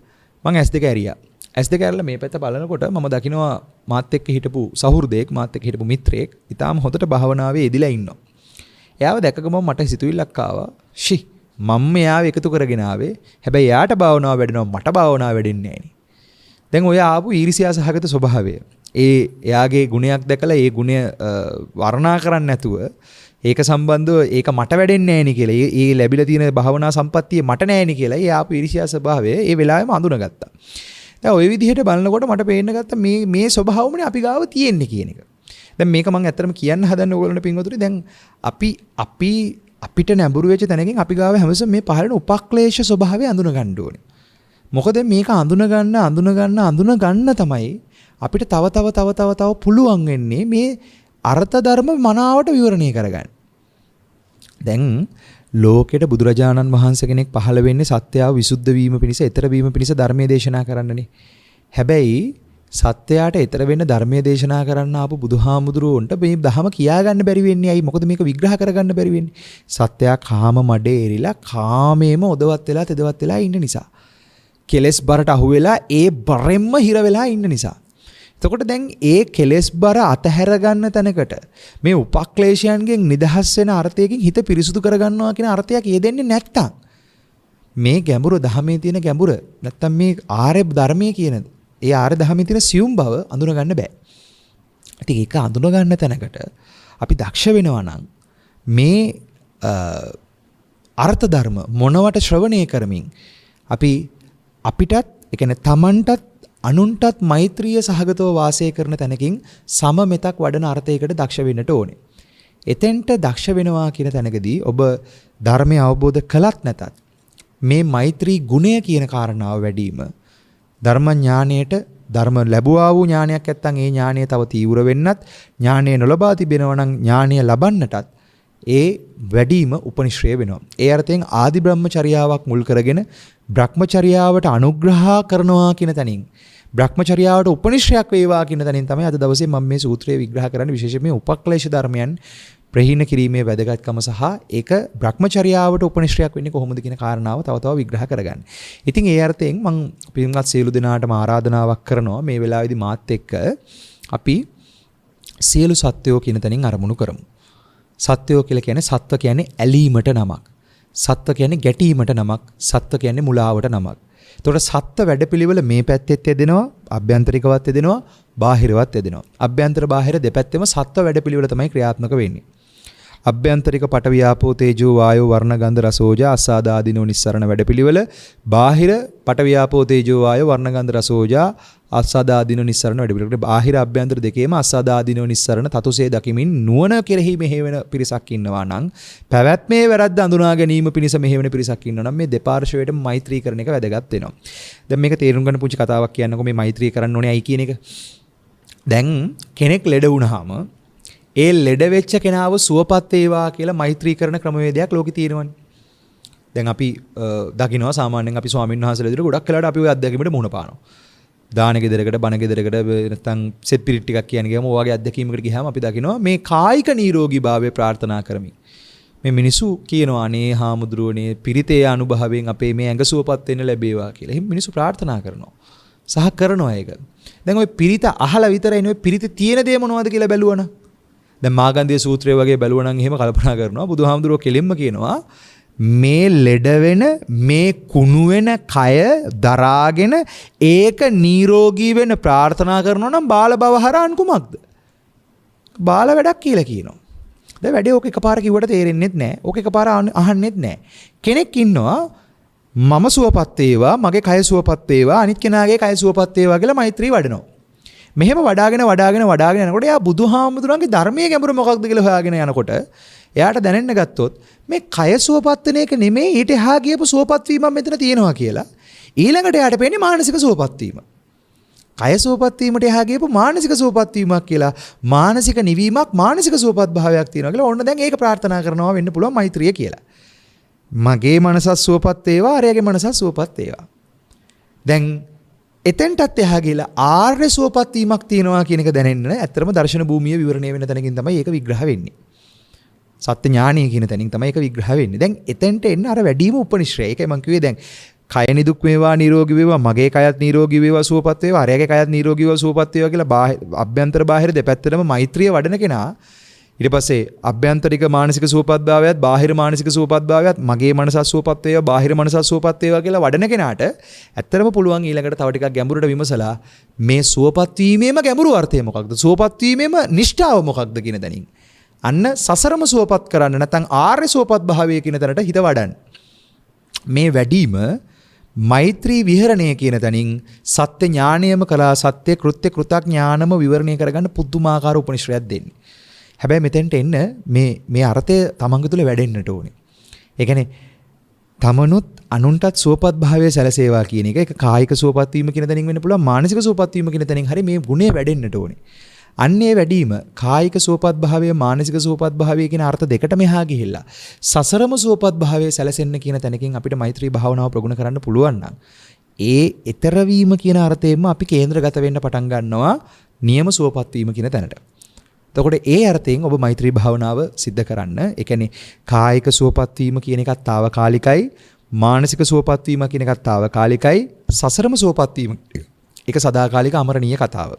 මම S2 ඇරියා. S2 ඇරලා මේ පැත්ත බලනකොට මම දකිනවා මාත් එක්ක හිටපු සහෘදෙක්, මාත් එක්ක හිටපු මිත්‍රයෙක් ඊටාම හොඳට භාවනාවේ යෙදිලා ඉන්නවා. එයාව දැක ගමන් මට සිතුවිල්ලක් ආවා. මම එයාව එකතු කරගෙන ආවේ. හැබැයි එයාට භාවනාව වැඩෙනවා, මට භාවනාව වැඩෙන්නේ නැහැ නේ. දැන් ඔය ආපු ඊර්ෂ්‍යා සහගත ස්වභාවය. එයාගේ ගුණයක් දැකලා ඒ ගුණය වර්ණනා කරන්නේ නැතුව ඒක සම්බන්ධව ඒක මට වැඩෙන්නේ නැහැ නේ කියලා. ඒ ලැබිලා තියෙන භාවනා සම්පත්තිය මට නැහැ නේ කියලා. ඒ ආපු ඊර්ෂ්‍යා ස්වභාවය ඒ වෙලාවෙම අඳුනගත්තා. දැන් ওই විදිහට බලනකොට මට පේන්න ගත්තා මේ ස්වභාවමනේ අපි ගාව තියෙන්නේ කියන එක. දැන් මේක මම ඇත්තටම කියන්න හදන්නේ ඕගොල්ලන්ට පින්වතුනි. දැන් අපිට නැඹුරු වෙච්ච තැනකින් අපි ගාව හැමසෙම මේ පහළන උපක්ලේශ ස්වභාවය අඳුන ගන්න ඕනේ. මොකද මේක අඳුන ගන්න තමයි අපිට තව පුළුවන් වෙන්නේ මේ අර්ථ ධර්ම මනාවට විවරණය කරගන්න. දැන් ලෝකෙට බුදුරජාණන් වහන්සේ කෙනෙක් පහළ වෙන්නේ සත්‍යව විසුද්ධ වීම පිණිස, ඊතර වීම පිණිස ධර්මයේ දේශනා කරන්නනේ. හැබැයි සත්‍යයට ඊතර වෙන්න ධර්මයේ දේශනා කරන්න ආපු බුදුහාමුදුරුවන්ට මේ ධහම කියා ගන්න බැරි වෙන්නේ ඇයි? මොකද මේක විග්‍රහ කරගන්න බැරි වෙන්නේ. සත්‍යය කාම මඩේ එරිලා කාමේම ඔදවත් වෙලා තෙදවත් වෙලා ඉන්න නිසා. කෙලස් බරට අහු වෙලා ඒ බරෙන්ම හිර වෙලා ඉන්න නිසා. එතකොට දැන් ඒ කෙලස් බර අතහැර ගන්න තැනකට මේ උපක්ලේශයන්ගෙන් නිදහස් වෙන අර්ථයකින් හිත පිරිසුදු කරගන්නවා කියන අර්ථයක් යෙදෙන්නේ නැත්තම් මේ ගැඹුරු ධහමේ තියෙන ගැඹුර නැත්තම් මේ ආර්ය ධර්මයේ කියන ඒ ආර්ය ධහමේ තියෙන සියුම් බව අඳුන ගන්න බෑ. ඉතින් ඒක අඳුන ගන්න තැනකට අපි දක්ෂ වෙනවා නම් මේ අර්ථ ධර්ම මොනවට ශ්‍රවණය කරමින් අපිටත් ඒ කියන්නේ තමන්ටත් අනුන්ටත් මෛත්‍රිය සහගතව වාසය කරන තැනකින් සමමෙතක් වඩන අර්ථයකට දක්ෂ වෙන්නට ඕනේ. එතෙන්ට දක්ෂ වෙනවා කියන තැනකදී ඔබ ධර්මය අවබෝධ කළත් නැතත් මේ මෛත්‍රී ගුණය කියන කාරණාව වැඩිම ධර්ම ඥාණයට ධර්ම ලැබුවා වූ ඥානයක් නැත්නම් ඒ ඥානය තව තීව්‍ර වෙන්නත් ඥානය නොලබා තිබෙනවා නම් ඥානය ලබන්නටත් ඒ වැඩිම උපනිශ්‍රය වෙනවා. ඒ අර්ථයෙන් ආදි බ්‍රහ්මචර්යාවක් මුල් කරගෙන බ්‍රහ්මචර්යාවට අනුග්‍රහ කරනවා කියන තැනින් බ්‍රහ්මචර්යාවට උපනිශ්‍රයක් වේවා කියන තැනින් තමයි අද දවසේ මම මේ සූත්‍රය විග්‍රහ කරන්නේ. විශේෂයෙන් මේ උපක්ලේශ ධර්මයන් ප්‍රහීන කිරීමේ වැදගත්කම සහ ඒක බ්‍රහ්මචර්යාවට උපනිශ්‍රයක් වෙන්නේ කොහොමද කියන කාරණාව තව විග්‍රහ කරගන්න. ඉතින් ඒ අර්ථයෙන් මම පින්වත් සියලු දෙනාටම ආරාධනාවක් කරනවා මේ වෙලාවේදී මාත් එක්ක අපි සියලු සත්වයෝ කියන තැනින් අරමුණු කරමු. සත්වයෝ කියලා කියන්නේ සත්ව කියන්නේ ඇලීමට නමක්. සත්ව කියන්නේ ගැටීමට නමක්. සත්ව කියන්නේ මුලාවට නමක්. එතකොට සත්ත්ව වැඩපිළිවෙල මේ පැත්තෙත් යෙදෙනවා, අභ්‍යන්තරිකවත් යෙදෙනවා, බාහිරවත් යෙදෙනවා. අභ්‍යන්තර බාහිර දෙපැත්තෙම සත්ත්ව වැඩපිළිවෙල තමයි ක්‍රියාත්මක වෙන්නේ. අභ්‍යන්තරික පඨවි ආපෝ තේජෝ වායෝ වර්ණ ගන්ධ රස ඕජා අස්සාද ආදීනෝ නිස්සරණ වැඩපිළිවෙල, බාහිර පඨවි ආපෝ තේජෝ වායෝ වර්ණ ගන්ධ රස ඕජා අස්සාද ආදීනෝ නිස්සරණ වැඩපිළිවෙල. බාහිර අභ්‍යන්තර දෙකේම අස්සාද ආදීනෝ නිස්සරණ තතුසේ දකිමින් නුවණ කෙරෙහි මෙහෙවන පිරිසක් ඉන්නවා නම්, පැවැත්මේ වැරද්ද අඳුනා ගැනීම පිණිස මෙහෙවන පිරිසක් ඉන්නවා නම් මේ දෙපාර්ශ්වයටම මෛත්‍රී කරන එක වැදගත් වෙනවා. දැන් මේක තේරුම් ගන්න පුංචි කතාවක් කියන්නකෝ මේ මෛත්‍රී කරන්න ඕනේ ඇයි කියන එක. දැන් කෙනෙක් ලෙඩ වුණාම ඒ ලෙඩ වෙච්ච කෙනාව සුවපත් වේවා කියලා මෛත්‍රී කරන ක්‍රමවේදයක් ලෝකේ තියෙනවනේ. දැන් අපි දකින්නවා සාමාන්‍යයෙන් අපි ස්වාමීන් වහන්සේලා විතර ගොඩක් වෙලාවට අපි ওই අත්දැකීමට මුහුණ පානවා. දාන ගෙදරකට බණ ගෙදරකට නැත්නම් සෙත් පිරිත් ටිකක් කියන ගියාම ඔය වගේ අත්දැකීමකට ගියාම අපි දකින්නවා මේ කායික නිරෝගීභාවය ප්‍රාර්ථනා කරමින් මේ මිනිස්සු කියනවා අනේ හාමුදුරුවනේ පිරිතේ අනුභවයෙන් අපේ මේ ඇඟ සුවපත් වෙන්න ලැබේවා කියලා. එහෙනම් මිනිස්සු ප්‍රාර්ථනා කරනවා. සහ කරනවා ඒක. දැන් ওই පිරිත අහලා විතරයි නේ පිරිත තියෙන දේ මොනවද කියලා බැලුවන. දැන් මාගන්ධිය සූත්‍රය වගේ බැලුවා නම් එහෙම කල්පනා කරනවා බුදුහාමුදුරුවෝ කෙලින්ම කියනවා මේ ලෙඩ වෙන මේ කුණු වෙන කය දරාගෙන ඒක නිරෝගී වෙන්න ප්‍රාර්ථනා කරනවා නම් බාල භව හරහන් කුමක්ද? බාල වැඩක් කියලා කියනවා. දැන් වැඩේ ඕක එකපාර කිව්වට තේරෙන්නේත් නැහැ. ඕක එකපාර අහන්නෙත් නැහැ. කෙනෙක් ඉන්නවා මම සුවපත් වේවා, මගේ කය සුවපත් වේවා, අනිත් කෙනාගේ කය සුවපත් වේවා කියලා මෛත්‍රී වඩනවා. මෙහෙම වඩාගෙන යනකොට එයා බුදුහාමුදුරන්ගේ ධර්මයේ ගැඹුර මොකක්ද කියලා හොයාගෙන යනකොට එයාට දැනෙන්න ගත්තොත් මේ කය සුවපත් වෙන එක නෙමෙයි ඊට එහා ගියපු සුවපත් වීමක් මෙතන තියෙනවා කියලා. ඊළඟට එයාට පේන්නේ මානසික සුවපත් වීම. කය සුවපත් වීමට එහා ගියපු මානසික සුවපත් වීමක් කියලා. මානසික නිවීමක්, මානසික සුවපත් භාවයක් තියෙනවා කියලා. ඕන්න දැන් ඒක ප්‍රාර්ථනා කරනවා වෙන්න පුළුවන් මෛත්‍රිය කියලා. මගේ මනසත් සුවපත් වේවා, අරයාගේ මනසත් සුවපත් වේවා. දැන් එතෙන්ටත් එහා ගිහලා ආර්ය සුවපත් වීමක් තියෙනවා කියන එක දැනෙන්න ඇත්තටම දර්ශන භූමිය විවරණය වෙන තැනකින් තමයි ඒක විග්‍රහ වෙන්නේ. සත්‍ය ඥානීය කියන තැනින් තමයි ඒක විග්‍රහ වෙන්නේ. දැන් එතෙන්ට එන්න අර වැඩිම උපනිශ්‍රය. ඒකයි මම කිව්වේ දැන් කය නිදුක් වේවා, නිරෝගී වේවා, මගේ කයත් නිරෝගී වේවා, සුවපත් වේවා, අරයාගේ කයත් නිරෝගී වේවා, සුවපත් වේවා කියලා අභ්‍යන්තර බාහිර දෙපැත්තටම මෛත්‍රිය වඩන කෙනා ඊට පස්සේ අභ්‍යන්තරික මානසික සුවපත්භාවයත් බාහිර මානසික සුවපත්භාවයත් මගේ මනසත් සුවපත් වේවා බාහිර මනසත් සුවපත් වේවා කියලා වඩන කෙනාට ඇත්තටම පුළුවන් ඊළඟට තව ටිකක් ගැඹුරට විමසලා මේ සුවපත් වීමේම ගැඹුරු අර්ථය මොකක්ද? සුවපත් වීමේම නිෂ්ඨාව මොකක්ද කියන තැනින් අන්න සසරම සුවපත් කරන්න නැත්නම් ආර්ය සුවපත් භාවය කියන තැනට හිත වඩන්න. මේ වැඩිම මෛත්‍රී විහරණය කියන තැනින් සත්‍ය ඥානයම කළා සත්‍ය කෘත්‍ය කෘතඥානම විවරණය කරගන්න පුදුමාකාර උපනිශ්‍රයක් දෙන්නේ. හැබැයි මෙතෙන්ට එන්න මේ අර්ථය තමන්ගේ තුල වැඩෙන්නට ඕනේ. ඒ කියන්නේ තමනුත් අනුන්ටත් සුවපත් භාවය සැලසේවා කියන එක කායික සුවපත් වීම කියන තැනින් වෙන්න පුළුවන් මානසික සුවපත් වීම කියන තැනින් හරි මේ ගුණය වැඩෙන්නට ඕනේ. අන්නේ වැඩිම කායික සුවපත් භාවය මානසික සුවපත් භාවය කියන අර්ථ දෙකටම එහා ගිහිල්ලා සසරම සුවපත් භාවය සැලසෙන්න කියන තැනකින් අපිට මෛත්‍රී භාවනාව ප්‍රගුණ කරන්න පුළුවන් නම් ඒ ඊතර වීම කියන අර්ථයෙන්ම අපි කේන්ද්‍රගත වෙන්න පටන් ගන්නවා නියම සුවපත් වීම කියන තැනට. එතකොට ඒ අර්ථයෙන් ඔබ මෛත්‍රී භාවනාව සිද්ධ කරන්න. ඒ කියන්නේ කායික සුවපත් වීම කියන එකත් తాවකාලිකයි, මානසික සුවපත් වීම කියන එකත් తాවකාලිකයි, සසරම සුවපත් වීම ඒක සදාකාලික අමරණීය කතාව.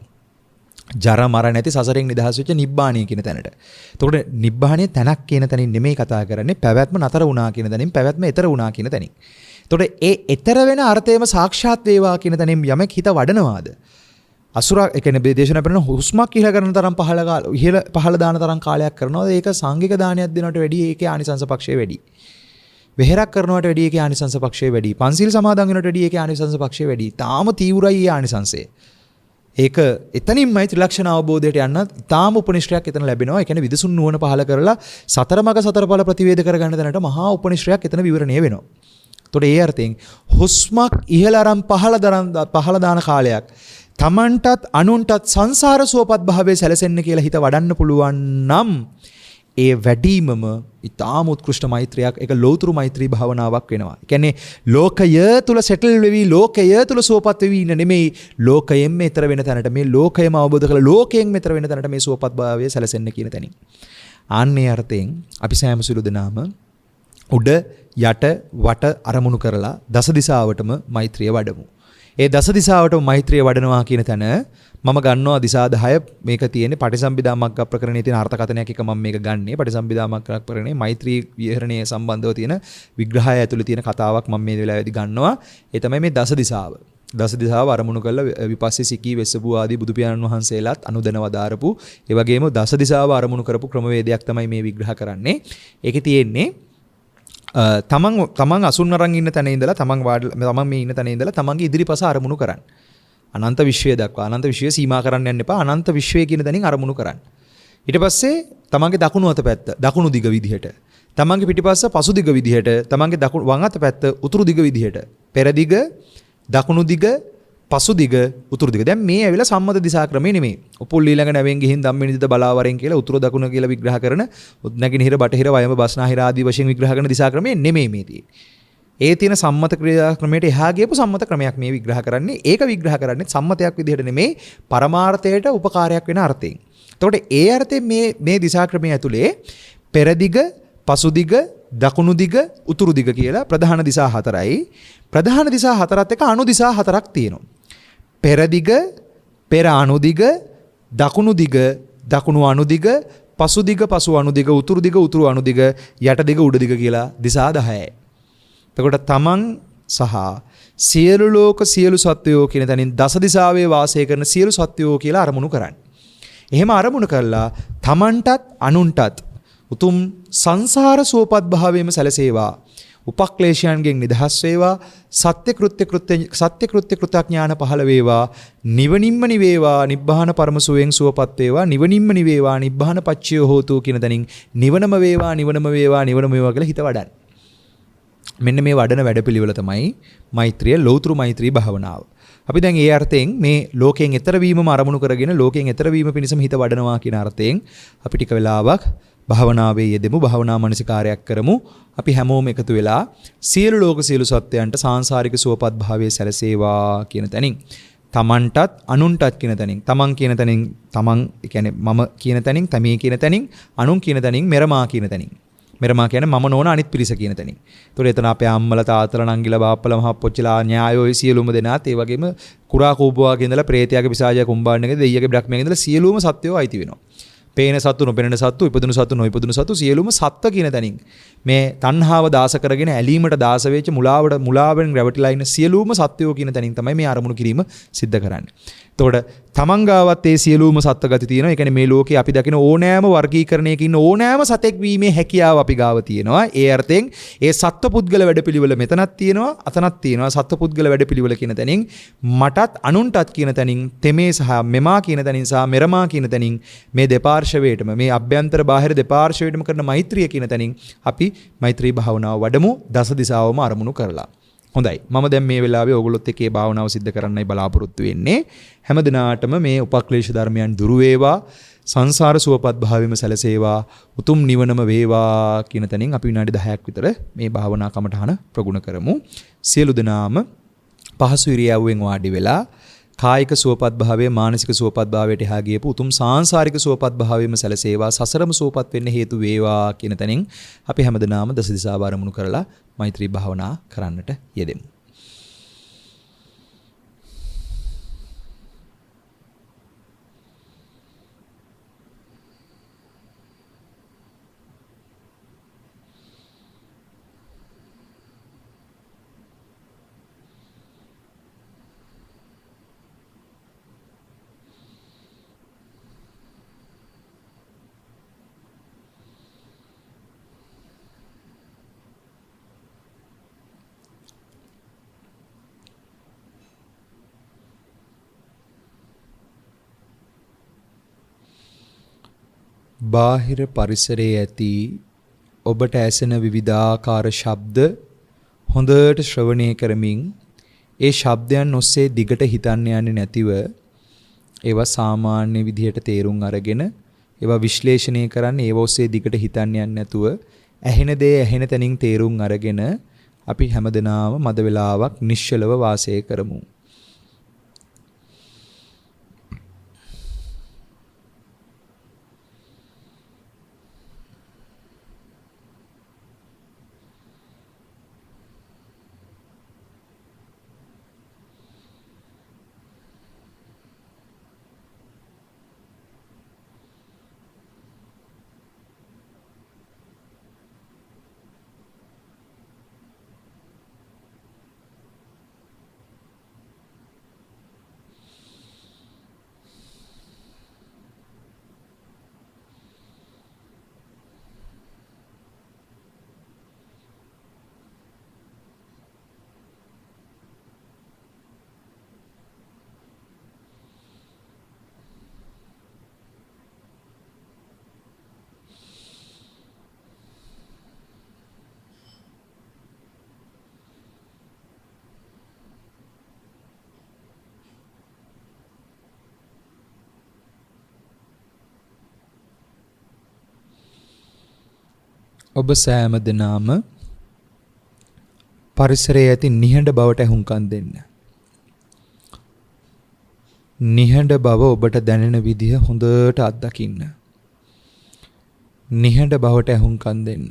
ජරා මර නැති සසරෙන් නිදහස් වෙච්ච නිබ්බාණය කියන තැනට. එතකොට නිබ්බාණය තැනක් කියන තැනින් නෙමෙයි කතා කරන්නේ, පැවැත්ම නතර වුණා කියන තැනින්, පැවැත්ම ඈතර වුණා කියන තැනින්. එතකොට ඒ ඈතර වෙන අර්ථයම සාක්ෂාත් වේවා කියන තැනින් යමෙක් හිත වඩනවාද? අසුර ඒ කියන්නේ දේශනා කරන හුස්මක් ඉහළ කරන තරම් පහළ දාන තරම් කාලයක් කරනවාද? ඒක සංඝික දානයක් දෙනවට වැඩිය ඒකේ ආනිසංස පක්ෂය වැඩි. වෙහෙරක් කරනවට වැඩිය ඒකේ ආනිසංස පක්ෂය වැඩි. පන්සිල් සමාදන් වෙනවට වැඩිය ඒකේ ආනිසංස පක්ෂය වැඩි. තාම තීව්‍රයි ඒ ආනිසංසය. ඒක එතනින්මයි ත්‍රිලක්ෂණ අවබෝධයට යන්න තාම උපනිශ්‍රයක් එතන ලැබෙනවා. ඒ කියන්නේ විදසුන් නුවණ පහල කරලා සතර මඟ සතර ඵල ප්‍රතිවේද කරගන්න දැනට මහා උපනිශ්‍රයක් එතන විවරණය වෙනවා. එතකොට ඒ අර්ථයෙන් හුස්මක් ඉහළ අරන් පහළ දාන කාලයක් තමන්ටත් අනුන්ටත් සංසාර සුවපත් භාවයේ සැලසෙන්න කියලා හිත වඩන්න පුළුවන් නම් ඒ වැඩිමම ඊටාම උත්කෘෂ්ඨ මෛත්‍රියක් ඒක ලෞතුරු මෛත්‍රී භාවනාවක් වෙනවා. ඒ කියන්නේ ලෝකය තුල සෙටල් වෙවි ලෝකය තුල සුවපත් වෙවි ඉන්න නෙමෙයි ලෝකයෙන් මෙතර වෙන තැනට මේ ලෝකයම අවබෝධ කරලා ලෝකයෙන් මෙතර වෙන තැනට මේ සුවපත් භාවයේ සැලසෙන්න කියන තැනින්. ආන්නේ අර්ථයෙන් අපි සෑම සුළු දෙනාම උඩ යට වට අරමුණු කරලා දස දිශාවටම මෛත්‍රිය වඩමු. ඒ දස දිශාවටම මෛත්‍රිය වඩනවා කියන තැන මම ගන්නවා දිශා 10 මේක තියෙන්නේ පටිසම්භිදා මග්ග ප්‍රකරණයේ තියෙන අර්ථකථනයක් එක මම මේක ගන්නේ පටිසම්භිදා මග්ග ප්‍රකරණයේ මෛත්‍රී විහරණයේ සම්බන්ධව තියෙන විග්‍රහය ඇතුළේ තියෙන කතාවක් මම මේ වෙලාවේදී ගන්නවා. ඒ තමයි මේ දස දිශාව. දස දිශාව අරමුණු කරලා විපස්සී සිකී වෙස්සබු ආදී බුදු පියාණන් වහන්සේලාත් අනුදැන වදාරපු ඒ වගේම දස දිශාව අරමුණු කරපු ක්‍රමවේදයක් තමයි මේ විග්‍රහ කරන්නේ. ඒකේ තියෙන්නේ තමන් අසුන් අරන් ඉන්න තැන ඉඳලා තමන් මේ ඉන්න තැන ඉඳලා තමන්ගේ ඉදිරිපස අරමුණු කරන්න. අනන්ත විශ්වය දක්වා අනන්ත විශ්වය සීමා කරන්න යන්න එපා. අනන්ත විශ්වය කියන තැනින් අරමුණු කරන්න. ඊට පස්සේ තමන්ගේ දකුණු අත පැත්ත දකුණු දිග විදිහට, තමන්ගේ පිටිපස්ස පසු දිග විදිහට, තමන්ගේ දකුණු වම් අත පැත්ත උතුරු දිග විදිහට, පෙර දිග, දකුණු දිග, පසු දිග, උතුරු දිග. දැන් මේ ඇවිල්ලා සම්මත දිශා ක්‍රමේ නෙමෙයි. උපුල් ඊළඟ නැවෙන් ගිහින් ධම්මිනිද බලාවරෙන් කියලා උතුරු දකුණ කියලා විග්‍රහ කරන නැගිනහිර බටහිර වයම බස්නාහිර ආදී වශයෙන් විග්‍රහ කරන දිශා ක්‍රමේ නෙමෙයි මේ තියෙන්නේ. ඒ තියෙන සම්මත ක්‍රියා ක්‍රමයට එහා ගියපු සම්මත ක්‍රමයක් මේ විග්‍රහ කරන්නේ. ඒක විග්‍රහ කරන්නේ සම්මතයක් විදිහට නෙමෙයි පරමාර්ථයට උපකාරයක් වෙන අර්ථයෙන්. එතකොට ඒ අර්ථයෙන් මේ දිශා ක්‍රමයේ ඇතුලේ පෙර දිග, පසු දිග, දකුණු දිග, උතුරු දිග කියලා ප්‍රධාන දිශා හතරයි. ප්‍රධාන දිශා හතරත් එක්ක අනු දිශා හතරක් තියෙනවා. පෙර දිග, පෙර අනු දිග, දකුණු දිග, දකුණු අනු දිග, පසු දිග, පසු අනු දිග, උතුරු දිග, උතුරු අනු දිග, යට දිග, උඩ දිග කියලා දිශා 10යි. එතකොට තමන් සහ සියලු ලෝක සියලු සත්වයෝ කියන තැනින් දස දිශාවේ වාසය කරන සියලු සත්වයෝ කියලා අරමුණු කරන්න. එහෙම අරමුණු කරලා තමන්ටත් අනුන්ටත් උතුම් සංසාර සුවපත් භාවයේම සැලසේවා. උපක්ලේශයන්ගෙන් නිදහස් වේවා. සත්‍ය කෘත්‍ය කෘතඥාන පහළ වේවා. නිවනින්ම නිවේවා. නිබ්බාන පරම සුවයෙන් සුවපත් වේවා. නිවනින්ම නිවේවා. නිබ්බාන පච්චය හෝතු කියන තැනින් නිවනම වේවා, නිවනම වේවා, නිවනම වේවා කියලා හිත වඩන්න. මෙන්න මේ වඩන වැඩපිළිවෙල තමයි මෛත්‍රිය ලෞතුරු මෛත්‍රී භාවනාව. අපි දැන් ඒ අර්ථයෙන් මේ ලෝකයෙන් එතර වීමම අරමුණු කරගෙන ලෝකයෙන් එතර වීම පිණිසම හිත වඩනවා කියන අර්ථයෙන් අපි ටික වෙලාවක් භාවනාවේ යෙදෙමු. භාවනා මනසිකාරයක් කරමු. අපි හැමෝම එකතු වෙලා සියලු ලෝක සියලු සත්වයන්ට සාංශාරික සුවපත් භාවයේ සැලසේවා කියන තැනින් තමන්ටත් අනුන්ටත් කියන තැනින් තමන් කියන තැනින් තමන් කියන්නේ මම කියන තැනින් තමී කියන තැනින් අනුන් කියන තැනින් මෙරමා කියන තැනින් මෙරමා කියන්නේ මම නොවන අනිත් පිරිස කියන තැනින්. ඒතකොට එතන අපේ අම්මලා තාත්තලා නංගිලා බාප්පලා මහප්පොච්චිලා න්‍යායෝ සියලුම දෙනාත් ඒ වගේම කුරා කූපවාගේ ඉඳලා ප්‍රේතයාගේ පිසාචයා කුම්බාණ්ඩගේ දෙයියගේ බ්‍රහ්මයාගේ ඉඳලා සියලුම සත්වයෝ අයිති වෙනවා. පේන සත්තු, නොපෙනෙන සත්තු, ඉපදුණු සත්තු, නොඉපදුණු සත්තු සියලුම සත්ත්ව කියන තැනින් මේ තණ්හාව දාස කරගෙන ඇලීමට දාස වෙච්ච මුලාවෙන් රැවටිලා ඉන්න සියලුම සත්වයෝ කියන තැනින් තමයි මේ අරමුණු කිරීම සිද්ධ කරන්නේ. එතකොට තමන් ගාවත් ඒ සියලුම සත්ත්ව ගති තියෙනවා. ඒ කියන්නේ මේ ලෝකේ අපි දකින ඕනෑම වර්ගීකරණයක ඉන්න ඕනෑම සතෙක් වීමේ හැකියාව අපි ගාව තියෙනවා. ඒ අර්ථයෙන් ඒ සත්ත්ව පුද්ගල වැඩපිළිවෙල මෙතනක් තියෙනවා, අතනක් තියෙනවා. සත්ත්ව පුද්ගල වැඩපිළිවෙල කියන තැනින් මටත් අනුන්ටත් කියන තැනින් තෙමේ සහ මෙමා කියන තැනින් සහ මෙරමා කියන තැනින් මේ දෙපාර්ශවයටම මේ අභ්‍යන්තර බාහිර දෙපාර්ශවයටම කරන මෛත්‍රිය කියන තැනින් අපි මෛත්‍රී භාවනාව වඩමු දස දිසාවම අරමුණු කරලා. හොඳයි. මම දැන් මේ වෙලාවේ ඕගොල්ලොත් එක්ක මේ භාවනාව සිද්ධ කරන්නයි බලාපොරොත්තු වෙන්නේ. හැම දිනාටම මේ උපක්ලේශ ධර්මයන් දුරු වේවා, සංසාර සුවපත් භාවෙම සැලසේවා, උතුම් නිවනම වේවා කියන තැනින් අපි විනාඩි 10ක් විතර මේ භාවනා කමටහන ප්‍රගුණ කරමු. සියලු දෙනාම පහසු ඉරියව්වෙන් වාඩි වෙලා කායික සුවපත් භාවය, මානසික සුවපත් භාවයට එහා ගියපු උතුම් සාංශාරික සුවපත් භාවයෙම සැලසේවා, සසරම සුවපත් වෙන්න හේතු වේවා කියන තැනින් අපි හැමදෙනාම දස දිසා වරමුණු කරලා මෛත්‍රී භාවනා කරන්නට යෙදෙමු. බාහිර පරිසරයේ ඇති ඔබට ඇසෙන විවිධාකාර ශබ්ද හොඳට ශ්‍රවණය කරමින් ඒ ශබ්දයන් ඔස්සේ දිගට හිතන්න යන්නේ නැතිව ඒවා සාමාන්‍ය විදිහට තේරුම් අරගෙන ඒවා විශ්ලේෂණය කරන්න ඒවා ඔස්සේ දිගට හිතන්න යන්නේ නැතුව ඇහෙන දේ ඇහෙන තැනින් තේරුම් අරගෙන අපි හැමදෙනාම මද වේලාවක් නිශ්චලව වාසය කරමු. ඔබ සෑම දිනම පරිසරයේ ඇති නිහඬ බවට අහුම්කම් දෙන්න. නිහඬ බව ඔබට දැනෙන විදිහ හොඳට අත්දකින්න. නිහඬ බවට අහුම්කම් දෙන්න.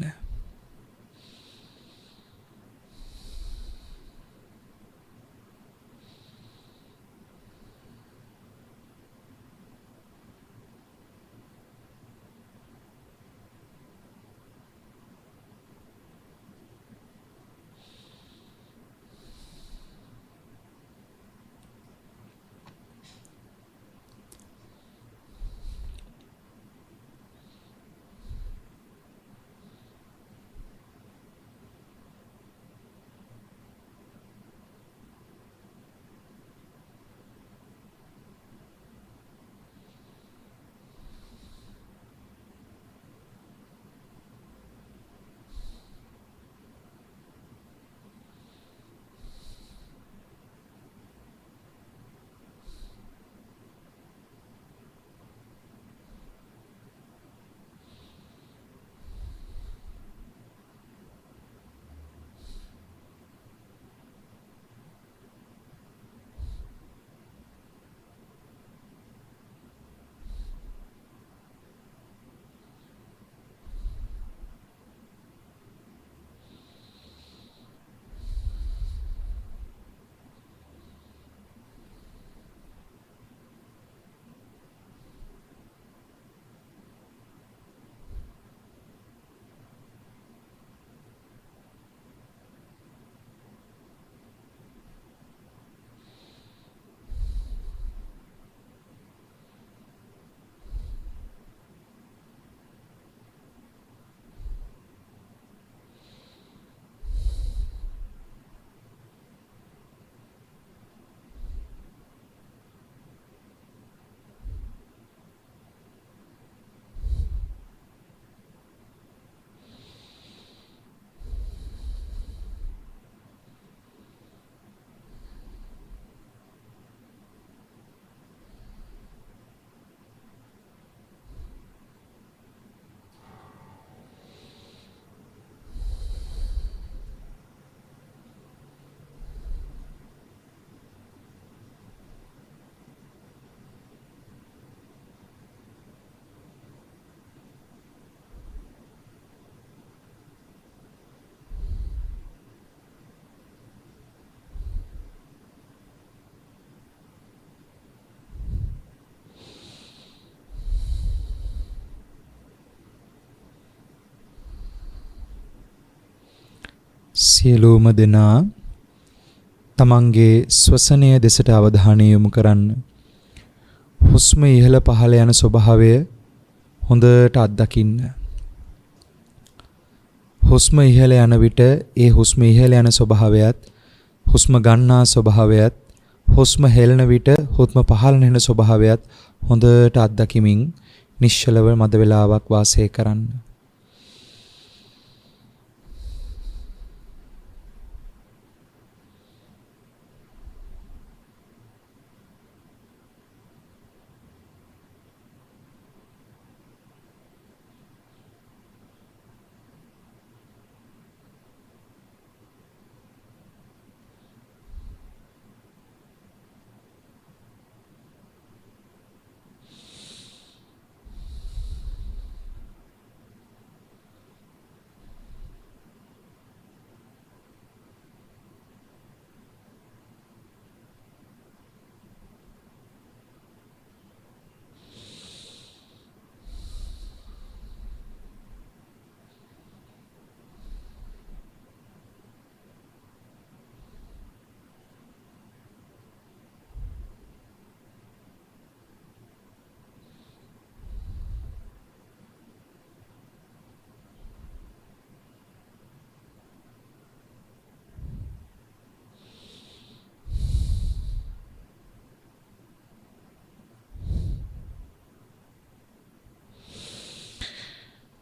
සියලුම දෙනා තමන්ගේ ශ්වසනය දෙසට අවධානය යොමු කරන්න. හුස්ම ඉහළ පහළ යන ස්වභාවය හොඳට අත්දකින්න. හුස්ම ඉහළ යන විට ඒ හුස්ම ඉහළ යන ස්වභාවයත් හුස්ම ගන්නා ස්වභාවයත් හුස්ම හෙළන විට හුස්ම පහළ යන ස්වභාවයත් හොඳට අත්දකිමින් නිශ්චලව මද වේලාවක් වාසය කරන්න.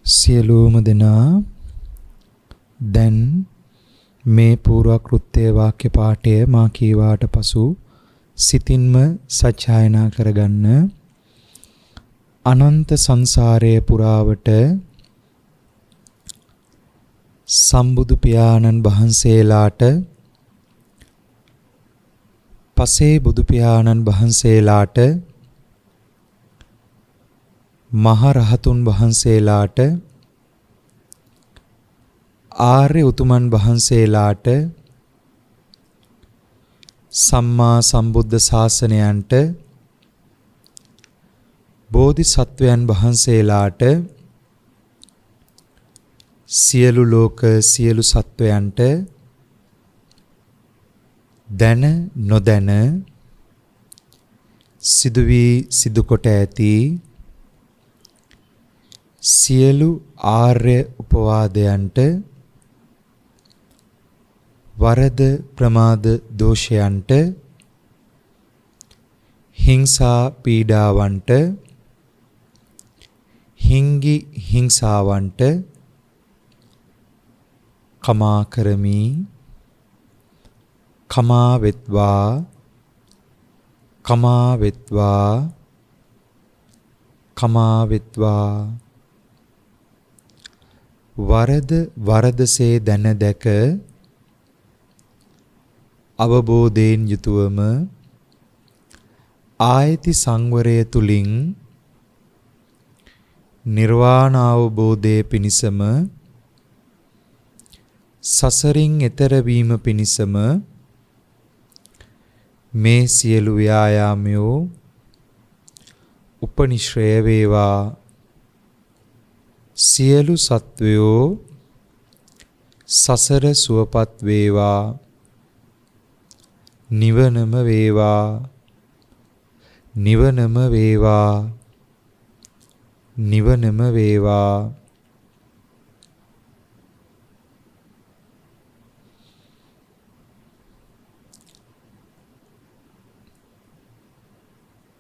සියලුම දෙනා දැන් මේ පූර්වක්‍ෘත්‍ය වාක්‍ය පාඨය මා කීවාට පසු සිතින්ම සත්‍යයනා කරගන්න. අනන්ත සංසාරයේ පුරාවට සම්බුදු පියාණන් වහන්සේලාට පසේ බුදු පියාණන් වහන්සේලාට මහරහතුන් වහන්සේලාට ආර්ය උතුමන් වහන්සේලාට සම්මා සම්බුද්ධ ශාසනයන්ට බෝධිසත්වයන් වහන්සේලාට සියලු ලෝක සියලු සත්වයන්ට දැන නොදැන සිදු වී සිදු කොට ඇති සියලු ආර්ය උපවාදයන්ට වරද ප්‍රමාද දෝෂයන්ට හිංසා පීඩාවන්ට හිංගි හිංසාවන්ට කමා කරමි. කමා වෙත්වා කමා වෙත්වා කමා වෙත්වා. වරද වරදසේ දැන දැක අවබෝධයෙන් යුතුවම ආයති සංවරය තුලින් නිර්වාණ අවබෝධයේ පිණිසම සසරින් එතර වීම පිණිසම මේ සියලු ව්‍යායාමයෝ උපනිශ්‍රය වේවා. සියලු සත්වයෝ සසර සුවපත් වේවා. නිවනම වේවා. නිවනම වේවා. නිවනම වේවා.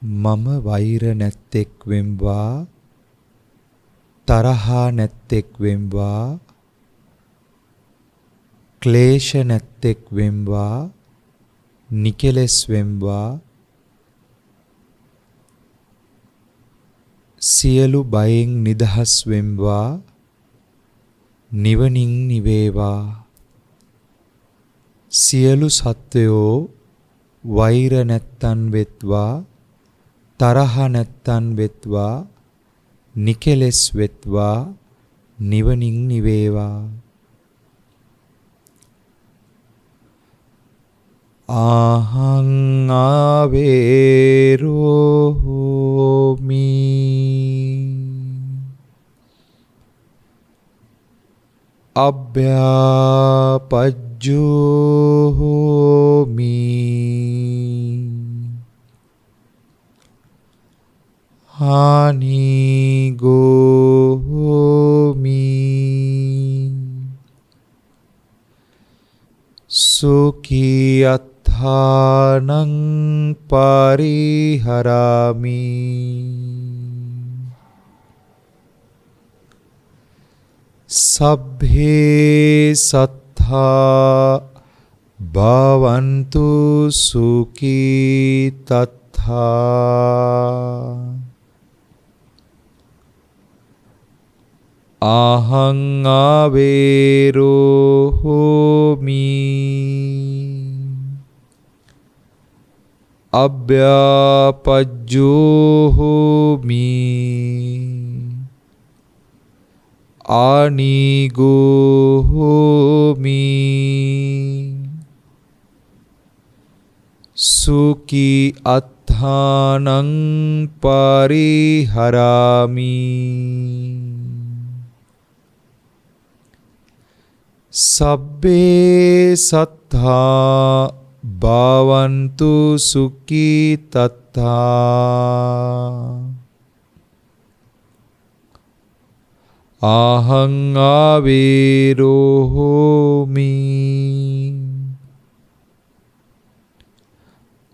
මම වෛර නැත්තෙක් වෙම්වා. තරහා නැත්තෙක් වෙම්වා. ක්ලේශ නැත්තෙක් වෙම්වා. නිකලස් වෙම්වා. සියලු බයෙන් නිදහස් වෙම්වා. නිවනින් නිවේවා. සියලු සත්වයෝ වෛර නැත්තන් වෙත්වා. තරහ නැත්තන් වෙත්වා. නිකලස් වෙත්වා. නිවනින් නිවේවා. ආහං ආවේරෝ හෝමි. අභ්‍යාපජ්ජෝ හෝමි හානිගෝ හෝමි සුඛී අත්ථානං පරිහරාමි සබ්බේ සත්තා භවන්තු සුඛී තත්ථා අහං ආවේරෝ හෝමි අභ්‍යාපජ්ජෝ හෝමි ආනිගෝ හෝමි සුඛී අත්ථානං පරිහරාමි සබ්බේ සත්තා භවන්තු සුඛී තත්තා අහං ආවේරෝ හෝමි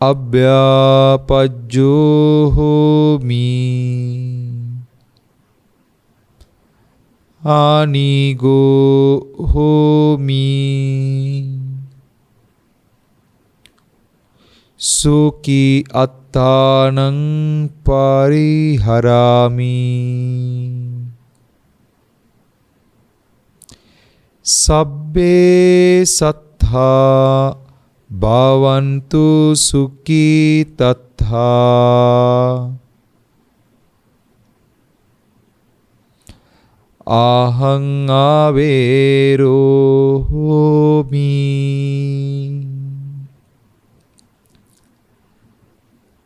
අභ්‍යාපජ්ජෝ හෝමි ආනිගෝ හෝමි සුඛී අත්තානං පරිහරාමි සබ්බේ සත්තා භවන්තු සුඛී තත්ථා අහං ආවේරෝ හෝමි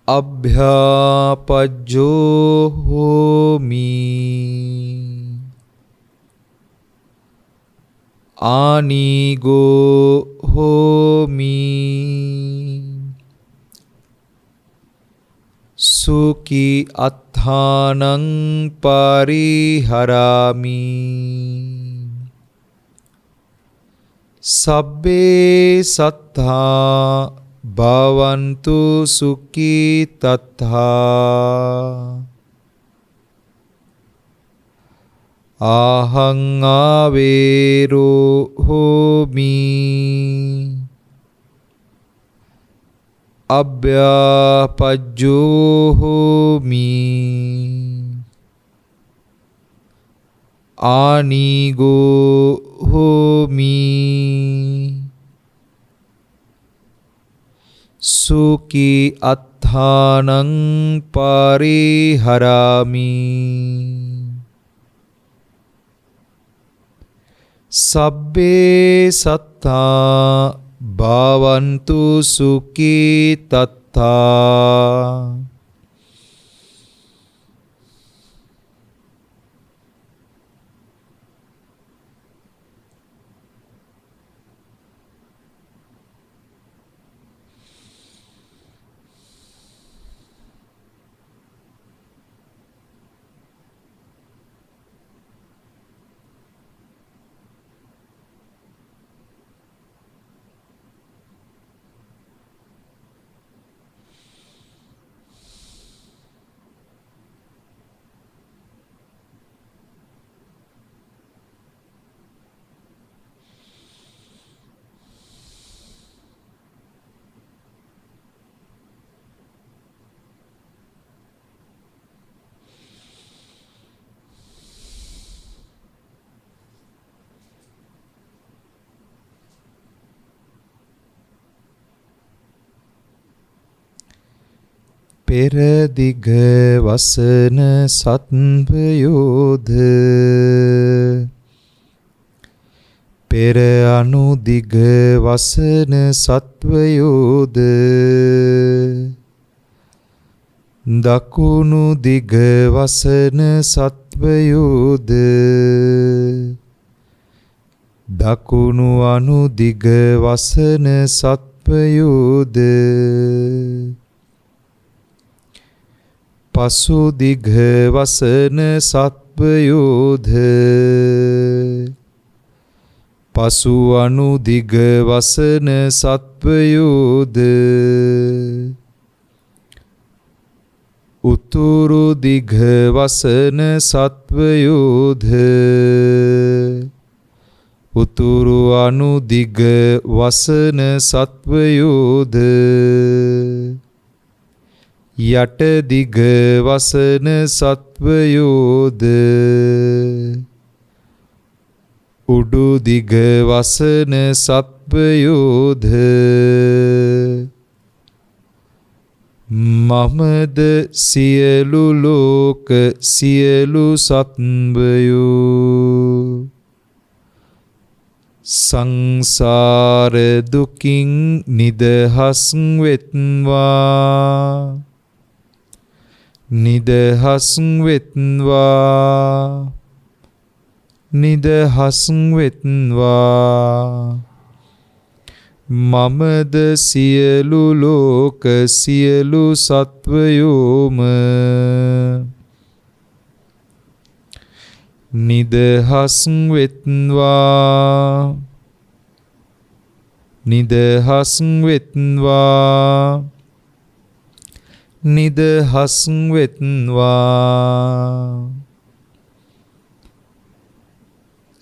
අභ්‍යාපජ්ජෝ හෝමි ආනිගෝ හෝමි සුඛී අත්ථානං පරිහරාමි සබ්බේ සත්තා භවන්තු සුඛී තත්ථා අහං ආවේරෝ හෝමි අභ්‍යාපජ්ජෝ හෝමි ආනිගෝ හෝමි සුඛී අත්ථානං පරිහරාමි සබ්බේ සත්තා භවන්තු සුඛී තත්තා පෙර දිග වසන සත්වයෝද පෙර අනුදිග වසන සත්වයෝද දකුණු දිග වසන සත්වයෝද දකුණු අනුදිග වසන සත්වයෝද පසු දිග වසන සත්වයෝද පසු අනුදිග වසන සත්වයෝද උතුරු දිග වසන සත්වයෝද උතුරු අනුදිග වසන සත්වයෝද යට දිග වසන සත්වයෝද උඩු දිග වසන සත්වයෝද මමද සියලු ලෝක සියලු සත්වයෝ සංසාර දුකින් නිදහස් වෙත්වා නිදහස් වෙත්වා නිදහස් වෙත්වා මමද සියලු ලෝක සියලු සත්වයෝම නිදහස් වෙත්වා නිදහස් වෙත්වා නිදහස් වෙත්වා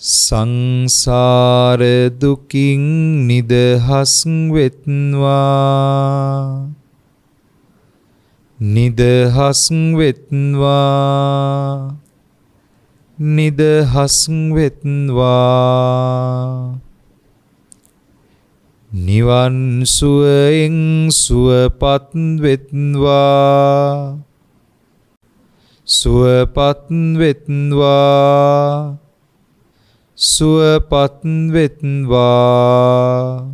සංසාර දුකින් නිදහස් වෙත්වා නිදහස් වෙත්වා නිදහස් වෙත්වා නිවන් සුවයෙන් සුවපත් වෙත්වා සුවපත් වෙත්වා සුවපත් වෙත්වා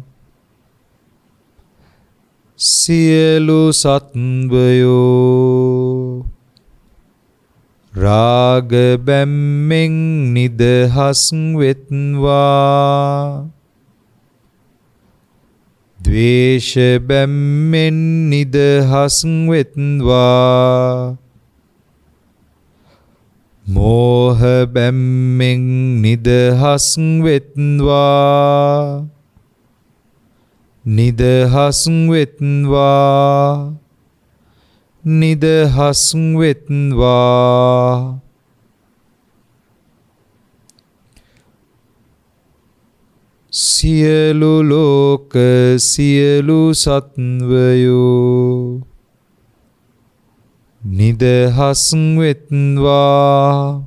සියලු සත්වයෝ රාග බැම්මෙන් නිදහස් වෙත්වා ද්වේෂ බැම්මෙන් නිදහස් වෙත්වා මෝහ බැම්මෙන් නිදහස් වෙත්වා නිදහස් වෙත්වා නිදහස් වෙත්වා සියලු ලෝක සියලු සත්වයෝ නිදහස් වෙත්වා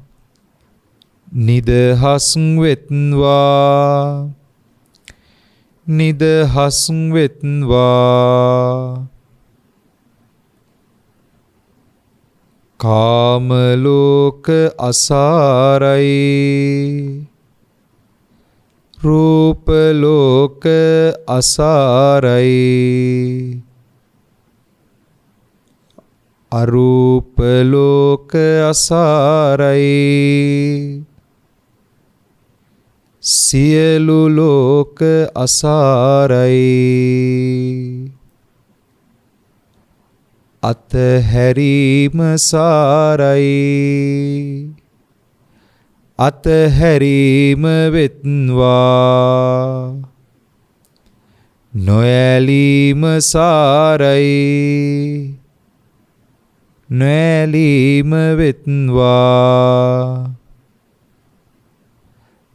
නිදහස් වෙත්වා නිදහස් වෙත්වා කාම ලෝක අසාරයි රූප ලෝක අසාරයි අරූප ලෝක අසාරයි සියලු ලෝක අසාරයි අතහැරීම සාරයි අතහැරීම වෙත්වා නොඇලීම සාරයි නොඇලීම වෙත්වා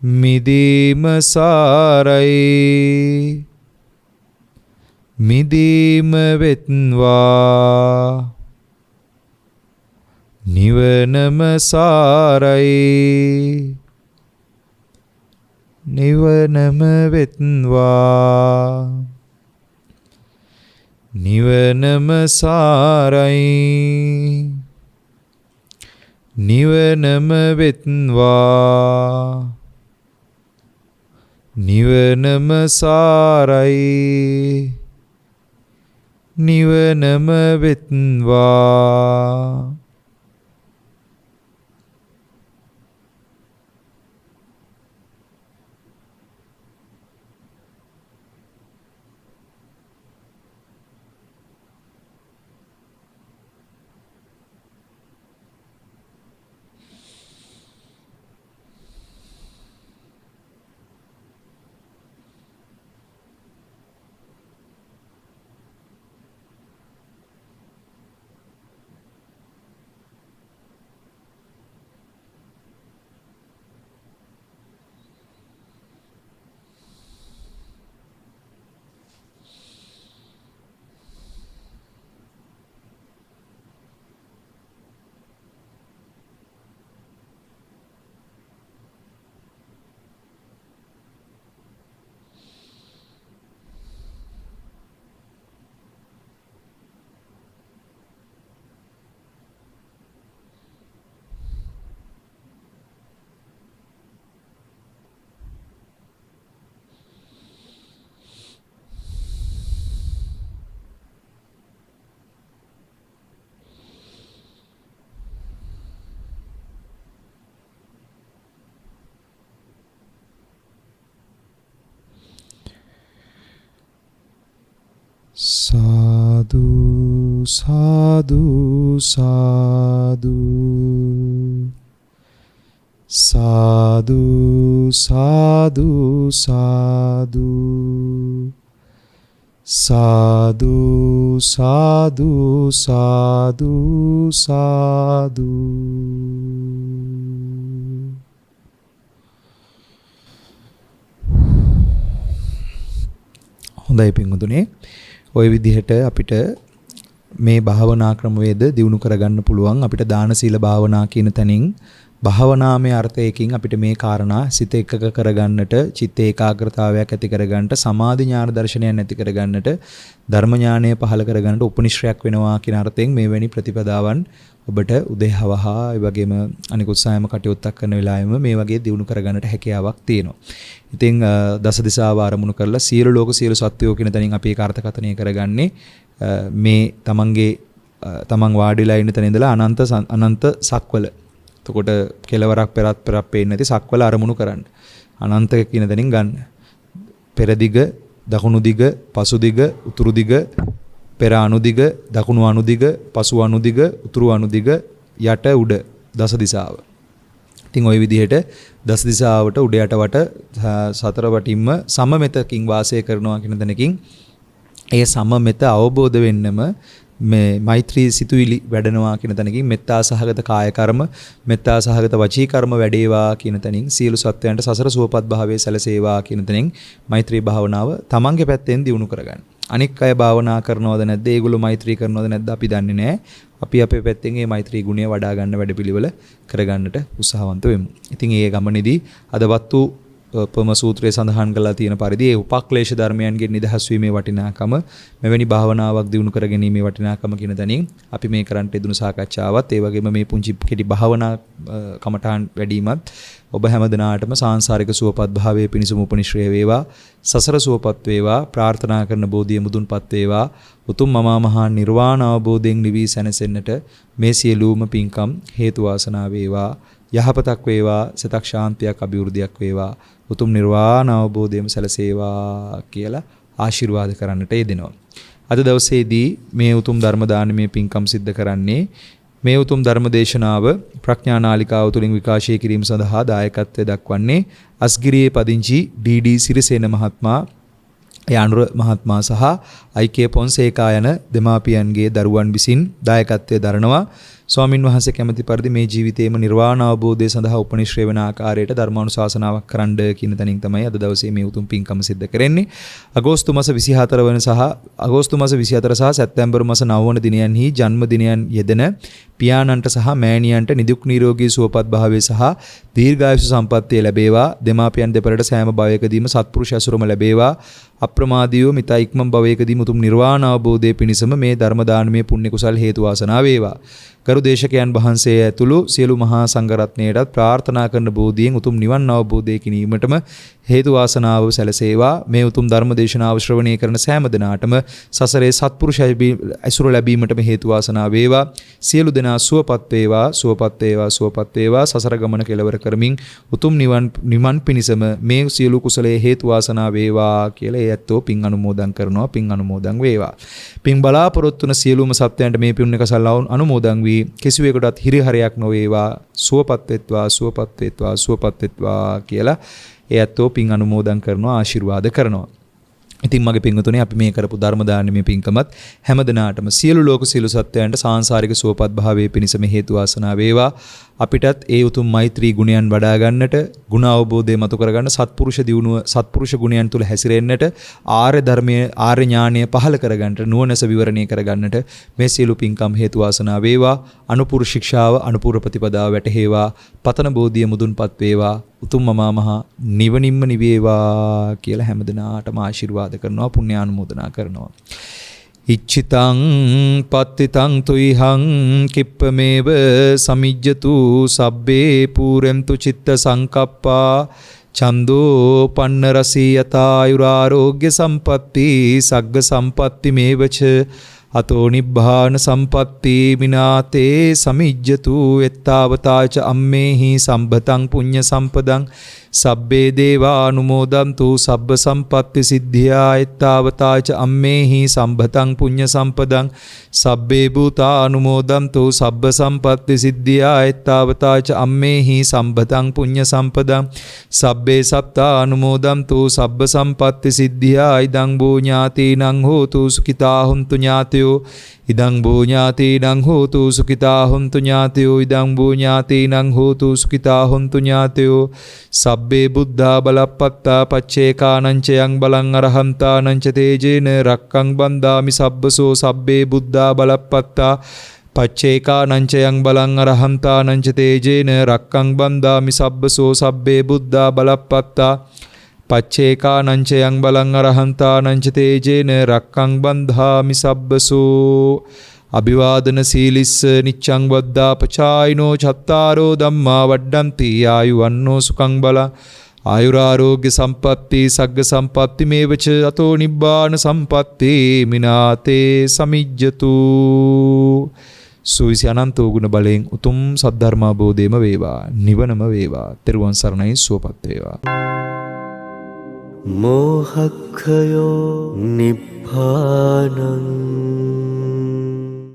මිදීම සාරයි මිදීම වෙත්වා නිවනම සාරයි නිවනම වෙත්වා නිවනම සාරයි නිවනම වෙත්වා නිවනම සාරයි නිවනම වෙත්වා සාදු සාදු සාදු සාදු සාදු සාදු සාදු සාදු සාදු. හොඳයි පින්වතුනි, ওই විදිහට අපිට මේ භාවනා ක්‍රමවේද දියුණු කරගන්න පුළුවන්. අපිට දාන සීල භාවනා කියන තැනින් භාවනාමය අර්ථයකින් අපිට මේ කාරණා සිත එකක කරගන්නට, චිත්ත ඒකාග්‍රතාවයක් ඇති කරගන්නට, සමාධි ඥාන දර්ශනයන් ඇති කරගන්නට, ධර්ම ඥානය පහළ කරගන්නට උපනිශ්‍රයක් වෙනවා කියන අර්ථයෙන් මේවැනි ප්‍රතිපදාවන් ඔබට උදේහවහා ඒ වගේම අනිකුත් සෑම කටයුත්තක් කරන වෙලාවෙම මේ වගේ දියුණු කරගන්නට හැකියාවක් තියෙනවා. ඉතින් දස දිශාව ආරමුණු කරලා සියලු ලෝක සියලු සත්වයෝ කියන තැනින් අපි ඒක අර්ථකථනය කරගන්නේ මේ තමන් වාඩිලා ඉන්න තැන ඉඳලා අනන්ත සක්වල. එතකොට කෙලවරක් පෙරත් පේන්නේ නැති සක්වල අරමුණු කරන්න. අනන්ත කියන තැනින් ගන්න. පෙර දිග, දකුණු දිග, පසු දිග, උතුරු දිග, පෙර අනුදිග, දකුණු අනුදිග, පසු අනුදිග, උතුරු අනුදිග, යට උඩ දස දිශාව. ඉතින් ওই විදිහට දස දිශාවට උඩ යට වට සතර වටින්ම සමමෙතකින් වාසය කරනවා කියන තැනකින් ඒ සමමෙත අවබෝධ වෙන්නම මේ මෛත්‍රී සිතුවිලි වැඩනවා කියන තැනකින් මෙත්තා සහගත කාය කර්ම, මෙත්තා සහගත වචී කර්ම වැඩේවා කියන තැනින් සියලු සත්වයන්ට සසර සුවපත් භාවයේ සැලසේවා කියන තැනින් මෛත්‍රී භාවනාව තමන්ගේ පැත්තෙන් දියුණු කරගන්න. අනික් අය භාවනා කරනවද නැද්ද, ඒගොල්ලෝ මෛත්‍රී කරනවද නැද්ද අපි දන්නේ නැහැ. අපි අපේ පැත්තෙන් මේ මෛත්‍රී ගුණය වඩා ගන්න වැඩපිළිවෙල කරගන්නට උත්සාහවන්ත වෙමු. ඉතින් ඒ ගමනේදී අදවත්තු උපම සූත්‍රයේ සඳහන් කරලා තියෙන පරිදි ඒ උපක්ලේශ ධර්මයන්ගෙන් නිදහස් වීමේ වටිනාකම, මෙවැනි භාවනාවක් දියුණු කර ගැනීමේ වටිනාකම කියන තැනින් අපි මේ කරන්ට යෙදුණු සාකච්ඡාවත් ඒ වගේම මේ පුංචි කෙටි භාවනා කමඨාන් වැඩිමත් ඔබ හැම දිනාටම සාංශාරික සුවපත් භාවයේ පිණිසම උපනිශ්‍රේ වේවා, සසර සුවපත් වේවා, ප්‍රාර්ථනා කරන බෝධිය මුදුන්පත් වේවා, උතුම් මමා මහා නිර්වාණ අවබෝධයෙන් නිවී සැනසෙන්නට මේ සියලුම පින්කම් හේතු වාසනා වේවා, යහපතක් වේවා, සිතක් ශාන්තියක් අභිවෘද්ධියක් වේවා, උතුම් නිර්වාණ අවබෝධයම සැලසේවා කියලා ආශිර්වාද කරන්නට යෙදෙනවා. අද දවසේදී මේ උතුම් ධර්ම දානමය පින්කම් සිද්ධ කරන්නේ මේ උතුම් ධර්ම දේශනාව ප්‍රඥා නාලිකාව තුලින් විකාශය කිරීම සඳහා දායකත්වය දක්වන්නේ අස්ගිරියේ පදිංචි ඩී.ඩී. සිරිසේන මහත්මයා, යානුර මහත්මයා සහ අයිකේ පොන්සේකා යන දෙමාපියන්ගේ දරුවන් විසින් දායකත්වය දරනවා. ස්වාමින් වහන්සේ කැමැති පරිදි මේ ජීවිතයේම නිර්වාණ අවබෝධය සඳහා උපනිශ්‍රේ වන ආකාරයට ධර්මානුශාසනාවක් කරන්න කියන තැනින් තමයි අද දවසේ මේ උතුම් පින්කම සිද්ධ කරන්නේ. අගෝස්තු මාස 24 වන සහ අගෝස්තු මාස 24 සහ සැප්තැම්බර් මාස 9 වන දිනයන්හි ජන්ම දිනයන් යෙදෙන පියාණන්ට සහ මෑණියන්ට නිදුක් නිරෝගී සුවපත් භාවය සහ දීර්ඝායුෂ සම්පන්නිය ලැබේවා. දෙමාපියන් දෙපළට සෑම භවයකදීම සත්පුරුෂ ඇසුරම ලැබේවා. අප්‍රමාදීව මිතා ඉක්මන් භවයකදීම උතුම් නිර්වාණ අවබෝධයේ පිණිසම මේ ධර්ම දානමය පුණ්‍ය කුසල් හේතු වාසනා වේවා. ගරු දේශකයන් වහන්සේ ඇතුළු සියලු මහා සංඝරත්නයටත් ප්‍රාර්ථනා කරන බෝධියෙන් උතුම් නිවන් අවබෝධය කිනීමටම හේතු වාසනාව සැලසේවා. මේ උතුම් ධර්ම දේශනාව ශ්‍රවණය කරන සෑම දිනාටම සසරේ සත්පුරුෂ ඇසුර ලැබීමටම හේතු වාසනා වේවා. සියලු දෙනා සුවපත් වේවා, සුවපත් වේවා, සුවපත් වේවා. සසර ගමන කෙලවර කරමින් උතුම් නිවන් පිණිසම මේ සියලු කුසලයේ හේතු වාසනා වේවා කියලා ඒ ඇත්තෝ පින් අනුමෝදන් කරනවා. පින් අනුමෝදන් වේවා. පින් බලාපොරොත්තු වන සියලුම සත්වයන්ට මේ පුණ්‍ය කුසල අනුමෝදන් වී කිසිවෙකුටත් හිරිහරයක් නොවේවා, සුවපත් වෙත්වා, සුවපත් වෙත්වා, සුවපත් වෙත්වා කියලා ඒ ඇත්තෝ පින් අනුමෝදන් කරනවා, ආශිර්වාද කරනවා. ඉතින් මගේ පින්වතුනි, අපි මේ කරපු ධර්ම දානමය පින්කමත් හැම දිනාටම සියලු ලෝක සියලු සත්වයන්ට සාංශාරික සුවපත් භාවයේ පිණිසම හේතු වාසනා වේවා. අපිටත් ඒ උතුම් මෛත්‍රී ගුණයන් වඩා ගන්නට, ගුණ අවබෝධය මතු කරගන්න, සත්පුරුෂ දියුණුව, සත්පුරුෂ ගුණයන් තුල හැසිරෙන්නට, ආර්ය ධර්මයේ ආර්ය ඥානය පහළ කරගන්නට, නුවණස විවරණය කරගන්නට මේ සියලු පින්කම් හේතු වාසනා වේවා. අනුපුර ශික්ෂාව, අනුපුර ප්‍රතිපදාව වැටහෙවා. පතන බෝධිය මුදුන්පත් වේවා. උතුම් මමා මහා නිවනින්ම නිවේවා කියලා හැමදෙනාටම ආශිර්වාද කරනවා, පුණ්‍යානුමෝදනා කරනවා. ඉච්ඡිතං පත්තිතං තුයිහං කිප්පමේව සමිජ්ජතු සබ්බේ පූරෙන්තු චිත්ත සංකප්පා චන්දෝ පන්න රසී යතායුරාරෝග්‍ය සම්පatti සග්ග සම්පatti මේවච අතෝ නිබ්බාන සම්පatti මිනාතේ සමිජ්ජතු එත්තාවතාච අම්මේහි සම්බතං පුඤ්ඤ සම්පදං සබ්බේ දේවා අනුමෝදන්තු සබ්බ සම්පත්ති සිද්ධියා එත්තාවතාච අම්මේහි සම්භතං පුඤ්ඤ සම්පදං සබ්බේ භූතා අනුමෝදන්තු සබ්බ සම්පත්ති සිද්ධියා එත්තාවතාච අම්මේහි සම්භතං පුඤ්ඤ සම්පදං සබ්බේ සත්තා අනුමෝදන්තු සබ්බ සම්පත්ති සිද්ධියා ඉදං භූ ඥාතීනං හෝතු සුඛිතා හොන්තු ඥාතයෝ ඉදං භූ ඥාතීනං හෝතු සුඛිතා හොන්තු ඥාතයෝ ඉදං භූ ඥාතීනං හෝතු සුඛිතා හොන්තු ඥාතයෝ සබ්බේ බුද්ධා බලප්පත්තා පච්චේකානං චයං බලං අරහන්තානං ච තේජේන රක්ඛං බන්දාමි සබ්බසෝ සබ්බේ බුද්ධා බලප්පත්තා පච්චේකානං චයං බලං අරහන්තානං ච තේජේන රක්ඛං බන්දාමි සබ්බසෝ සබ්බේ බුද්ධා බලප්පත්තා පච්චේකානං චයං බලං අරහන්තානං ච තේජේන රක්ඛං බන්ධාමි සබ්බසෝ අභිවාදන සීලිස්ස නිච්ඡං වද්දා පචායිනෝ චත්තාරෝ ධම්මා වඩ්ඩಂತಿ ආයුවන්නෝ සුඛං බලං ආයුරාෝග්‍ය සම්පatti සග්ග සම්පatti මේවච අතෝ නිබ්බාන සම්පatti මිනාතේ සමිජ්ජතු සුවිසි අනන්ත ගුණ බලයෙන් උතුම් සද්ධර්මාබෝධයම වේවා නිවනම වේවා තෙරුවන් සරණයි සුවපත් වේවා මෝහක්ඛයෝ නිබ්බානං